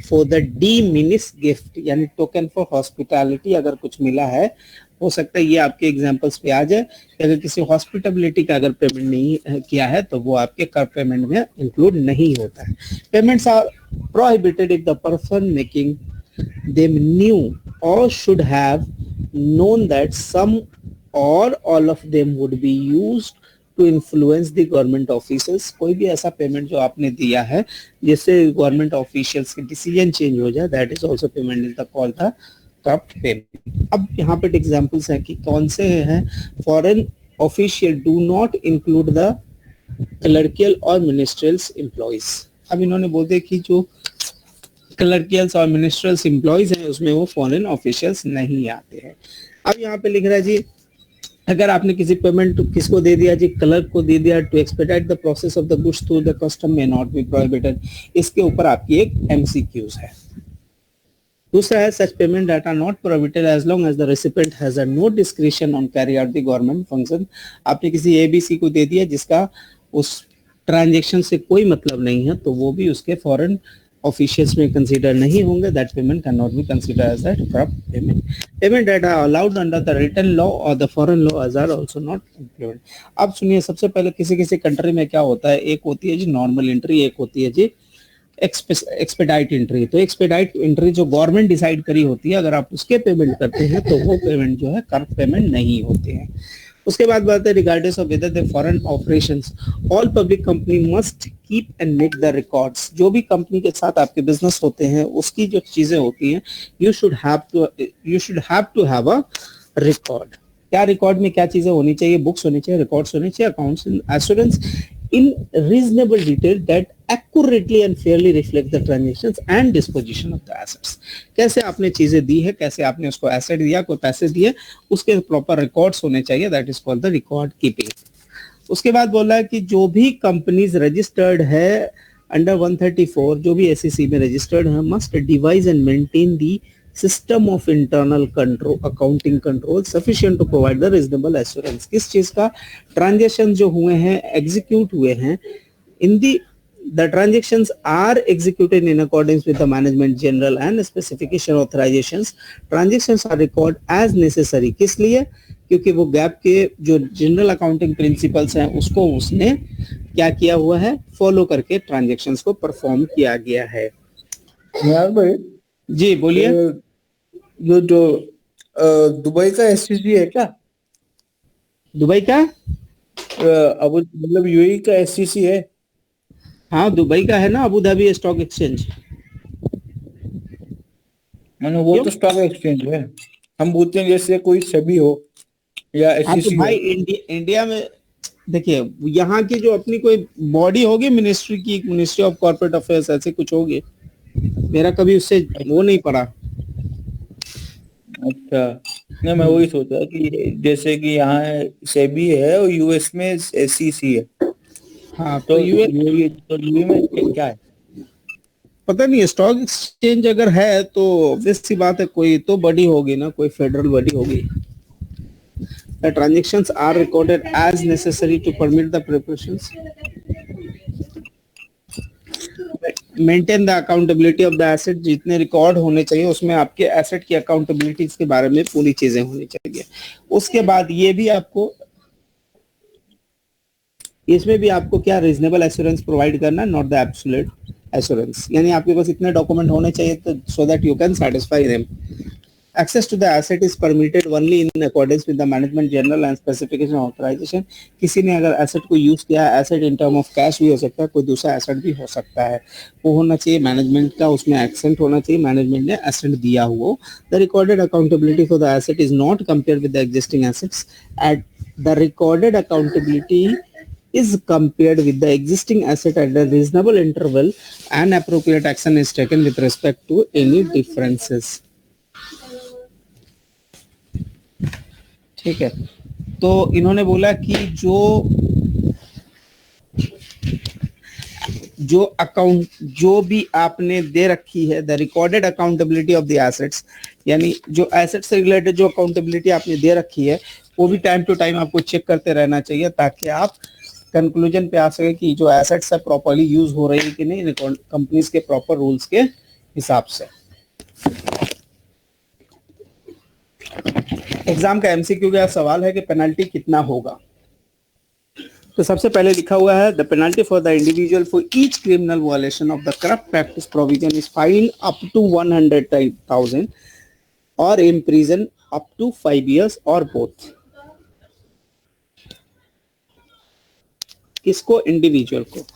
Speaker 1: for the diminished gift, यानी टोकन फॉर हॉस्पिटैलिटी। अगर कुछ मिला है, हो सकता है ये आपके एग्जांपल्स पे आ जाए कि अगर किसी हॉस्पिटैलिटी का अगर पेमेंट नहीं किया है तो वो आपके करप्ट पेमेंट में इंक्लूड नहीं होता है। Payments are prohibited if the person making them knew और should have known that some और all of them would be used to influence the government officers. कोई भी ऐसा पेमेंट जो आपने दिया है जिससे गवर्नमेंट ऑफिशियल्स के डिसीजन चेंज हो जाए, that is also payment is the called the corrupt payment. अब यहाँ पे एग्जांपल्स हैं कि कौन से हैं। Foreign official do not include the clerical और मिनिस्ट्रियल्स एम्प्लॉइज। अब इन्होंने बोल दिया कि जो क्लर्कियल्स और मिनिस्ट्रियल्स एम्प्लॉइज हैं उसमें वो फॉरेन ऑफिशियल्स नहीं आते हैं। अब यहाँ पे लिख रहा है जी, अगर आपने किसी पेमेंट किसको दे दिया जी, क्लर्क को दे दिया, to expedite the process of the goods through the custom may not be prohibited. इसके ऊपर आपकी एक एमसीक्यूज है। दूसरा है such payment that are not prohibited as long as the recipient has no discretion on carry out the government function. आपने किसी ABC को दे दिया जिसका उस ट्रांजैक्शन से कोई मतलब नहीं है, तो वो भी उसके फॉरेन ऑफिशियल्स में कंसीडर नहीं होंगे। That payment can not be considered as a corrupt payment. Payment that are allowed under the written law और the foreign law are also not included. अब सुनिए, सबसे पहले किसी किसी कंट्री में क्या होता है, एक होती है जी नॉर्मल एंट्री, एक होती है जी एक्सपेडाइट एंट्री। तो एक्सपेडाइट एंट्री जो गवर्नमेंट डिसाइड करी होती है, अगर आप उसके पेमेंट करते हैं तो वो पेमेंट जो है करप्ट पेमेंट नहीं होते हैं। उसके बाद बात है regardless of whether the foreign operations, all public company must keep and make the records. जो भी कंपनी के साथ आपके बिजनेस होते हैं उसकी जो चीजें होती हैं, you should have to have a record. क्या रिकॉर्ड में क्या चीजें होनी चाहिए, बुक्स होनी चाहिए, रिकॉर्ड्स होने चाहिए, accounts assurance in reasonable detail that accurately and fairly reflect the transactions and disposition of the assets। कैसे आपने चीजें दी है, कैसे आपने उसको एसेट दिया, कोई पैसे दिए, उसके प्रॉपर रिकॉर्ड्स होने चाहिए, that is called the record keeping. उसके बाद बोला है कि जो भी कंपनीज रजिस्टर्ड है अंडर 134, जो भी एसईसी में रजिस्टर्ड है, must device and maintain the system of internal control accounting control sufficient to provide the reasonable assurance। किस चीज का, ट्रांजेक्शन जो हुए हैं, एग्जीक्यूट हुए हैं, इन the transactions are executed in accordance with the management general and specification authorizations। transactions are recorded as necessary। किस लिए, क्योंकि वो गैप के जो जनरल अकाउंटिंग प्रिंसिपल्स हैं उसको उसने क्या किया हुआ है, फॉलो करके ट्रांजेक्शंस को परफॉर्म किया गया है।
Speaker 2: यार भाई
Speaker 1: जी बोलिए।
Speaker 2: जो दुबई का एससीसी है क्या?
Speaker 1: दुबई का
Speaker 2: अब मतलब यूएई का एससीसी है?
Speaker 1: हाँ दुबई का है ना, अबू धाबी स्टॉक एक्सचेंज।
Speaker 2: मैंने वो तो स्टॉक एक्सचेंज है। हम बोलते हैं जैसे कोई सेबी हो, या
Speaker 1: हाँ तो
Speaker 2: SEC
Speaker 1: भाई इंडिया में देखिए, यहाँ की जो अपनी कोई बॉडी होगी मिनिस्ट्री की, मिनिस्ट्री ऑफ कॉर्पोरेट अफेयर्स ऐसे कुछ होगी, मेरा कभी उससे वो नहीं पड़ा।
Speaker 2: अच्छा, नहीं मैं वही सोचा कि जैसे कि यहाँ सेबी है और यूएस में SEC है,
Speaker 1: हाँ
Speaker 2: तो
Speaker 1: तो यूएस
Speaker 2: यूए में क्या है?
Speaker 1: पता नहीं, स्टॉक एक्सचेंज अगर है तो ऑब्वियस सी बात है कोई तो बॉडी होगी ना, कोई फेडरल बॉडी होगी। The transactions are recorded as necessary to permit the preparations. Maintain the accountability of the asset, जितने रिकॉर्ड होने चाहिए उसमें आपके एसेट की अकाउंटेबिलिटी के बारे में पूरी चीजें होनी चाहिए। उसके बाद ये भी आपको, इसमें भी आपको क्या रीजनेबल एश्योरेंस प्रोवाइड करना, नॉट द एब्सोल्यूट एश्योरेंस, यानी आपके पास इतने डॉक्यूमेंट होने चाहिए तो so that you can satisfy them. Access to the asset is permitted only in accordance with the management general and specification authorization. किसी ने अगर एसेट को यूज किया है, asset in term of cash भी हो सकता है, कोई दूसरा एसेट भी हो सकता है, वो होना चाहिए मैनेजमेंट का, उसमें एक्सेंट होना चाहिए, मैनेजमेंट ने एसेट दिया हुआ। The recorded accountability for the asset is not compared with the existing assets at the recorded accountability is compared with the existing asset at a reasonable interval and appropriate action is taken with respect to any differences. ठीक है, तो इन्होंने बोला कि जो account जो भी आपने दे रखी है, the recorded accountability of the assets, यानी जो एसेट से रिलेटेड जो अकाउंटेबिलिटी आपने दे रखी है वो भी टाइम टू टाइम आपको चेक करते रहना चाहिए, ताकि आप कंक्लूजन पे आ सके कि जो एसेट्स है प्रॉपर्ली यूज हो रही है कि नहीं कंपनीज के प्रॉपर रूल्स के हिसाब से। एग्जाम का एमसीक्यू का सवाल है कि पेनल्टी कितना होगा। तो सबसे पहले लिखा हुआ है the penalty for the individual for each criminal violation of the corrupt practice provision is fine up to 100,000 और इम्प्रिजन अप टू 5 years और बोथ। किसको? इंडिविजुअल को।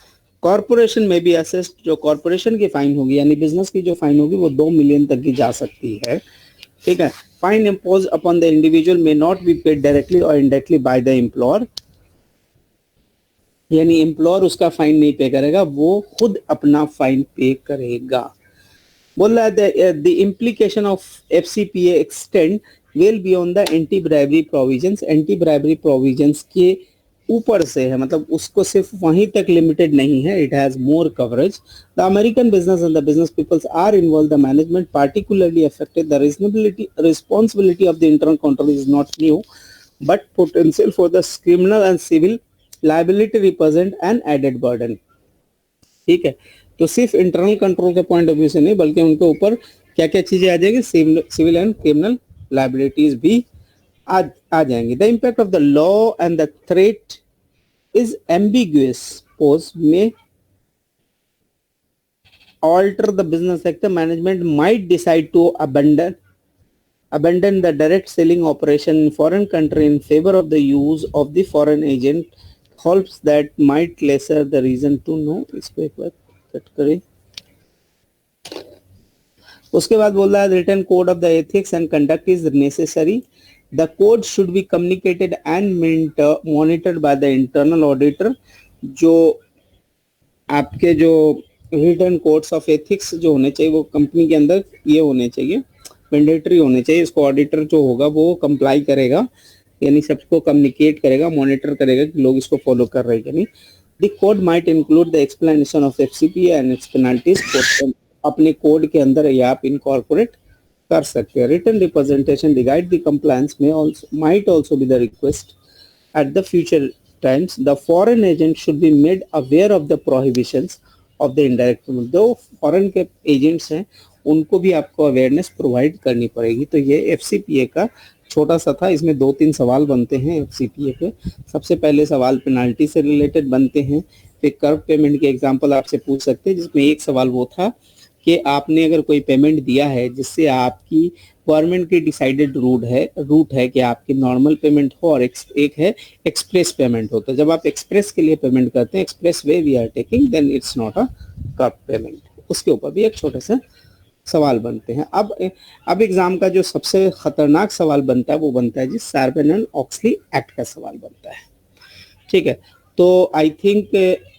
Speaker 1: कॉर्पोरेशन में भी असेस्ड, जो कॉर्पोरेशन की फाइन होगी यानी बिजनेस की जो फाइन होगी वो 2 million तक की जा सकती है। ठीक है, fine impose upon the individual may not be paid directly और इनडायरेक्टली बाय द एम्प्लॉयर, यानी एम्प्लॉयर उसका फाइन नहीं पे करेगा, वो खुद अपना फाइन पे करेगा। बोल रहा है the implication of FCPA extend well beyond the anti bribery provisions, anti bribery provisions के ऊपर से है, मतलब उसको सिर्फ वहीं तक लिमिटेड नहीं है, it has more coverage. The American business and the business peoples are involve, the management particularly affected, the reasonability responsibility of the internal control is not new but potential for the criminal and civil liability represent an added burden. ठीक है, तो सिर्फ internal control के point of view से नहीं बल्कि उनके ऊपर क्या क्या चीजें आ जाएगी, सिविल एंड क्रिमिनल लायबिलिटीज भी आ जाएंगे। The impact of the law and the threat is ambiguous, pose में alter the business sector, management might decide to abandon the direct selling operation in foreign country in favor of the use of the foreign agent, helps that might lesser the reason to know। इसको एक बार cut करें। उसके बाद बोल रहा है written code of the ethics and conduct is necessary, the code should be communicated and monitored by the internal auditor. जो आपके जो रिटन कोड्स ऑफ एथिक्स जो होने चाहिए वो कंपनी के अंदर ये होने चाहिए, मैंडेटरी होने चाहिए, इसको ऑडिटर जो होगा वो कंप्लाई करेगा, यानी सबको कम्युनिकेट करेगा, मॉनिटर करेगा कि लोग इसको फॉलो कर रहे हैं कि नहीं। The code might include the explanation of FCPA and its penalties, अपने कोड के अंदर ये आप इनकॉर्पोरेट कर सकते हैं। Written representation regard the compliance may might also be the request at the future times, the foreign agent should be made aware of the prohibitions of the indirect payment. जो foreign के agents हैं उनको भी आपको awareness provide करनी पड़ेगी। तो ये FCPA का छोटा सा था, इसमें 2-3 सवाल बनते हैं FCPA के। सबसे पहले सवाल पेनाल्टी से रिलेटेड बनते हैं, फिर कर्व पेमेंट के एग्जांपल आपसे पूछ सकते हैं, जिसमें एक सवाल वो था कि आपने अगर कोई पेमेंट दिया है जिससे आपकी गवर्नमेंट की डिसाइडेड रूट है कि आपकी नॉर्मल पेमेंट हो और एक है एक्सप्रेस पेमेंट हो। तो जब आप एक्सप्रेस के लिए पेमेंट करते हैं, express way we are taking, then it's not a curve payment. उसके ऊपर भी एक छोटा सा सवाल बनते हैं। अब एग्जाम का जो सबसे खतरनाक सवाल बनता है वो बनता है जी सार्वेनन ऑक्सली एक्ट का सवाल बनता है। ठीक है, तो I think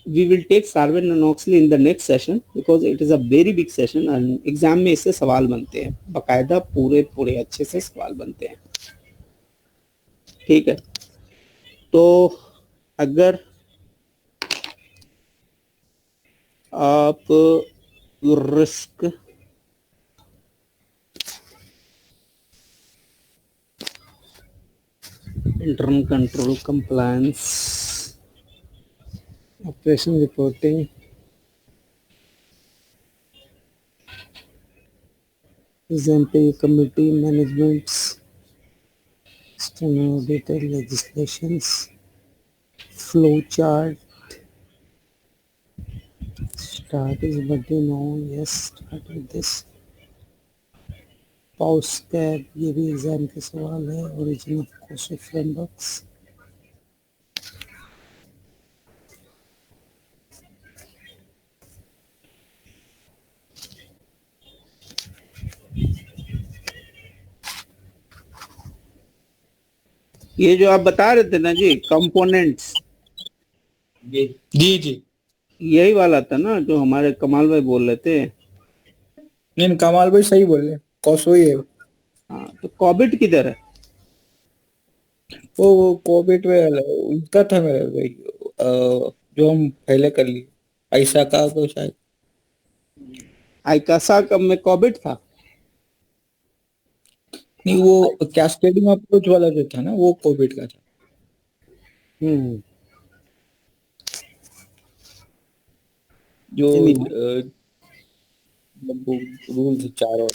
Speaker 1: we will take Sarbanes Oxley in the next session because it is a very big session and exam में इससे सवाल बनते हैं, बकायदा पूरे अच्छे से सवाल बनते हैं। ठीक है, तो अगर आप risk internal control compliance operation reporting example committee managements external auditor legislations flow chart start is birthday no yes start with this pause cab, ये भी एग्जाम के सवाल है। ओरिजिन ऑफ कोर्स फ्रेमवर्क्स, ये जो आप बता रहे थे ना जी कंपोनेंट्स,
Speaker 2: जी
Speaker 1: यही वाला था ना जो हमारे कमाल भाई बोल रहे थे।
Speaker 2: नहीं, कमाल भाई सही बोल रहे, कॉसो ही है।
Speaker 1: हाँ, तो कॉबिट किधर है?
Speaker 2: वो कोविड में उनका था मेरा भाई, जो हम पहले कर लिए ऐसा का तो शायद
Speaker 1: आईकासा कब में कॉबिट था?
Speaker 2: नहीं, वो कैस्केडिंग अप्रोच वाला जो था ना वो कोविड का था। जो रूल्स चारों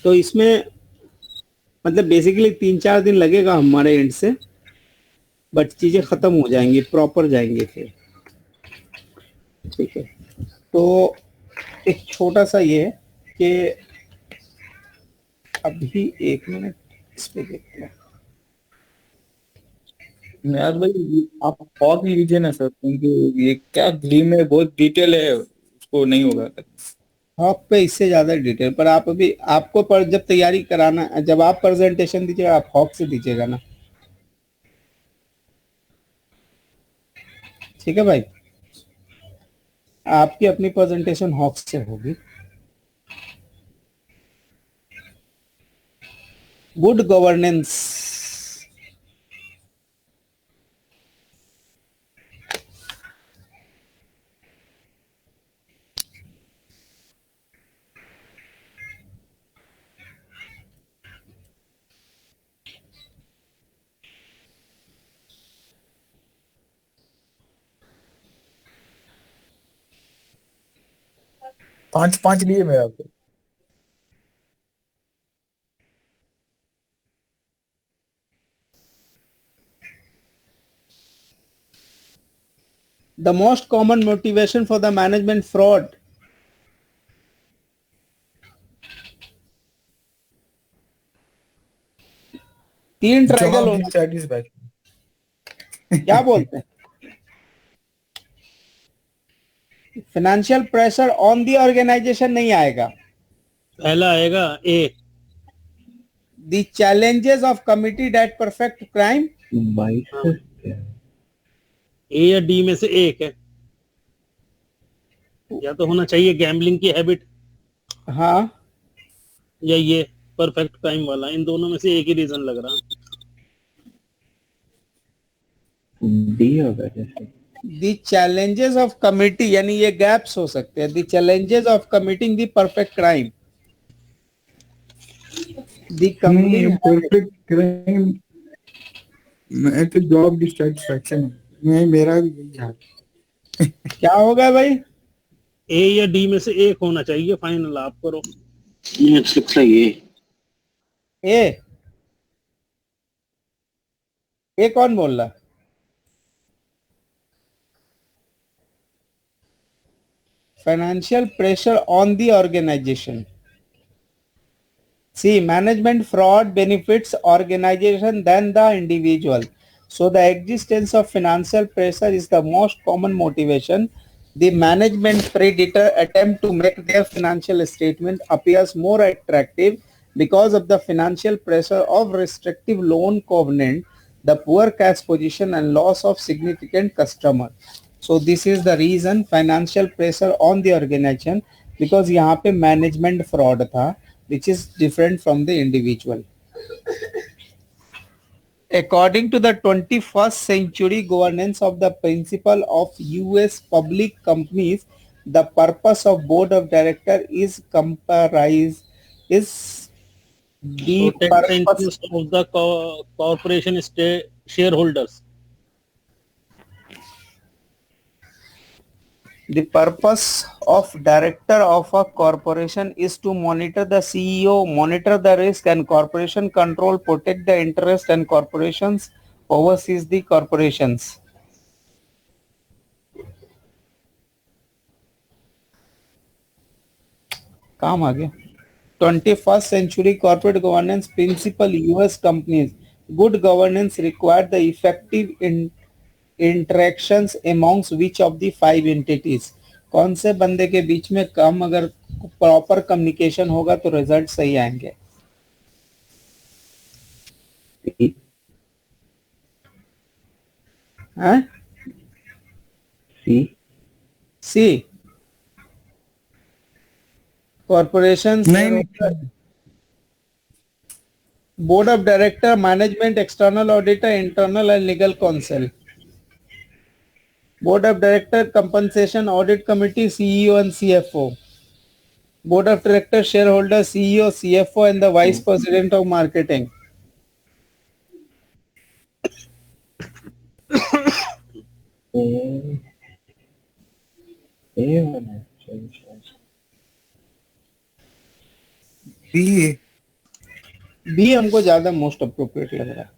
Speaker 1: तो इसमें मतलब बेसिकली 3-4 दिन लगेगा हमारे एंड से, बट चीजें खत्म हो जाएंगी, प्रॉपर जाएंगे फिर। ठीक है, तो एक छोटा सा ये है कि अभी 1 मिनट इस पे देखते हैं।
Speaker 2: यार भाई आप हॉक लीजिए ना सर, क्योंकि ये क्या ग्लीम में बहुत डिटेल है, उसको नहीं होगा।
Speaker 1: हॉक पे इससे ज्यादा डिटेल पर आप अभी आपको पर जब तैयारी कराना, जब आप प्रेजेंटेशन दीजिएगा आप हॉक से दीजिएगा ना। ठीक है भाई, आपकी अपनी प्रेजेंटेशन हॉक से होगी। गुड गवर्नेंस,
Speaker 2: पांच लिए मेरा आपको।
Speaker 1: the most common motivation for the management fraud. तीन ट्रायगल होना, क्या बोलते हैं? Financial pressure on the organisation नहीं आएगा,
Speaker 4: पहला आएगा A.
Speaker 1: The challenges of committee that perfect crime,
Speaker 4: A या डी में से एक है, या तो होना चाहिए गैम्बलिंग की हैबिट,
Speaker 1: हाँ,
Speaker 4: या ये परफेक्ट क्राइम वाला। इन दोनों में से एक ही रीजन लग रहा।
Speaker 5: डी होगा जैसे।
Speaker 1: द चैलेंजेस ऑफ कमिटी, यानी ये गैप्स हो सकते हैं। The challenges of committing the perfect crime, the committee
Speaker 2: perfect crime मैं तो जॉब डिससैटिस्फैक्शन में मेरा भी यही हाल।
Speaker 1: क्या होगा भाई?
Speaker 4: ए या डी में से एक होना चाहिए, फाइनल आप करो।
Speaker 3: It looks like A.
Speaker 1: ए कौन बोल रहा? Financial pressure on the organization. See, management fraud benefits organization than the individual. So the existence of financial pressure is the most common motivation. The management predator attempt to make their financial statement appears more attractive because of the financial pressure of restrictive loan covenant, the poor cash position and loss of significant customer. So this is the reason financial pressure on the organization, because यहाँ पे management fraud था, which is different from the individual. According to the 21st century governance of the principle of US public companies, the purpose of board of director is comprised is the
Speaker 4: Protect the
Speaker 1: purpose.
Speaker 4: interest of the corporation shareholders.
Speaker 1: The purpose of director of a corporation is to monitor the CEO, monitor the risk and corporation control, protect the interest and corporations, oversees the corporations. काम आ गया. 21st century corporate governance principle US companies. Good governance require the effective interactions amongst which of the 5 entities. कौन से बंदे के बीच में कम अगर proper communication होगा तो रिजल्ट सही आएंगे. हैं? C corporation, board of director, management, external auditor, internal and legal council. Board of Director, Compensation Audit Committee, CEO and CFO. Board of Director, Shareholder, CEO, CFO and the Vice President of Marketing. B हमको ज्यादा most appropriate लग रहा है.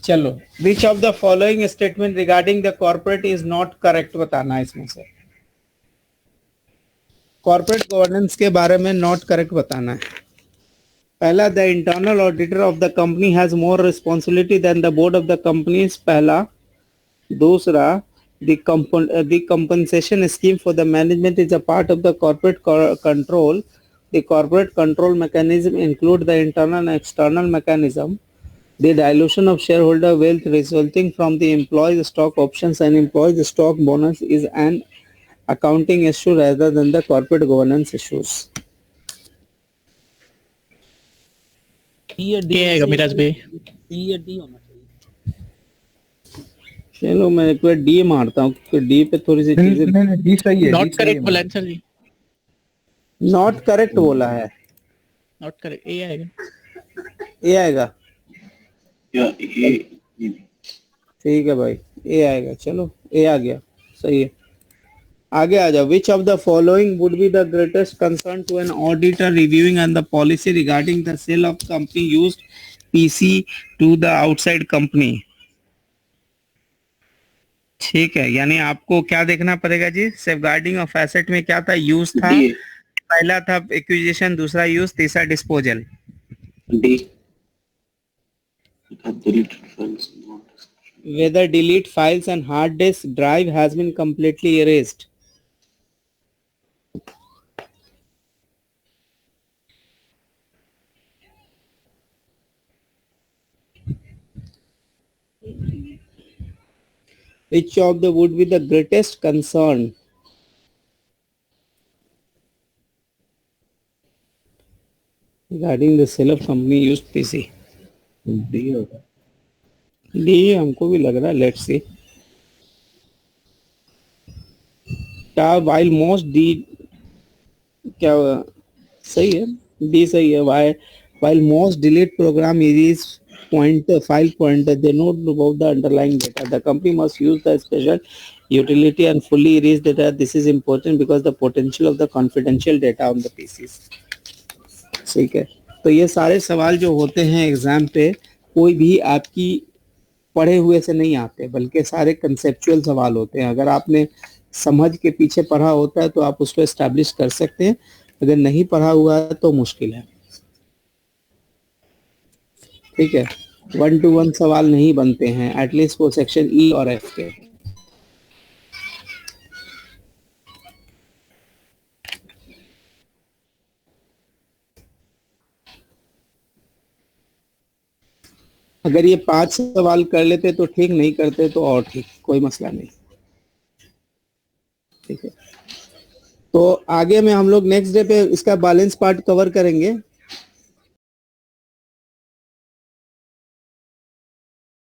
Speaker 1: चलो, which of the following statement regarding the corporate is not correct बताना है इसमें से. कॉर्पोरेट गवर्नेंस के बारे में नॉट करेक्ट बताना है. पहला, the internal auditor of the company has more responsibility than the board of the companies. पहला. दूसरा, the compensation scheme for the management is a part of the corporate control. The corporate control mechanism include the internal and external mechanism. The dilution of shareholder wealth resulting from the employees' stock options and employees' stock bonus is an accounting issue rather than the corporate governance issues.
Speaker 7: क्या आएगा मिराज भाई?
Speaker 4: D होना चाहिए.
Speaker 1: चलो मैं एक बार D मारता हूँ क्योंकि डी पे थोड़ी सी चीजें.
Speaker 2: नहीं डी सही है.
Speaker 7: नॉट करेक्ट बोला है सर जी.
Speaker 1: नॉट करेक्ट बोला है.
Speaker 7: नॉट करेक्ट ए आएगा.
Speaker 1: ए आएगा.
Speaker 3: ए.
Speaker 1: ठीक है भाई, ए आएगा. चलो ए आ गया, सही है. आगे आ जाओ. Which of the following would be the greatest concern to an auditor reviewing and the policy regarding the sale of company used PC to the outside company. ठीक है, यानी आपको क्या देखना पड़ेगा जी. सेफगार्डिंग ऑफ एसेट में क्या था? यूज था. पहला था एक्विजिशन, दूसरा यूज, तीसरा disposal.
Speaker 3: D.
Speaker 1: Whether delete files and hard disk drive has been completely erased. Which of the would be the greatest concern? Regarding the sale of company used PC.
Speaker 5: D होगा.
Speaker 1: D हमको भी लग रहा है. Let's see. क्या while most D क्या सही है? डी सही है. while most delete program is file pointer, they know about the underlying data. The company must use the special utility and fully erase data. This is important because the potential of the confidential data on the PCs. ठीक है. तो ये सारे सवाल जो होते हैं exam पे, कोई भी आपकी पढ़े हुए से नहीं आते, बल्कि सारे कंसेप्चुअल सवाल होते हैं. अगर आपने समझ के पीछे पढ़ा होता है तो आप उसको एस्टैब्लिश कर सकते हैं. अगर नहीं पढ़ा हुआ है तो मुश्किल है. ठीक है, 1 to 1 सवाल नहीं बनते हैं एटलीस्ट वो सेक्शन ई और एफ के। अगर ये 5 सवाल कर लेते तो ठीक, नहीं करते तो और ठीक, कोई मसला नहीं। ठीक है, तो आगे में हम लोग नेक्स्ट डे पे इसका बैलेंस पार्ट कवर करेंगे।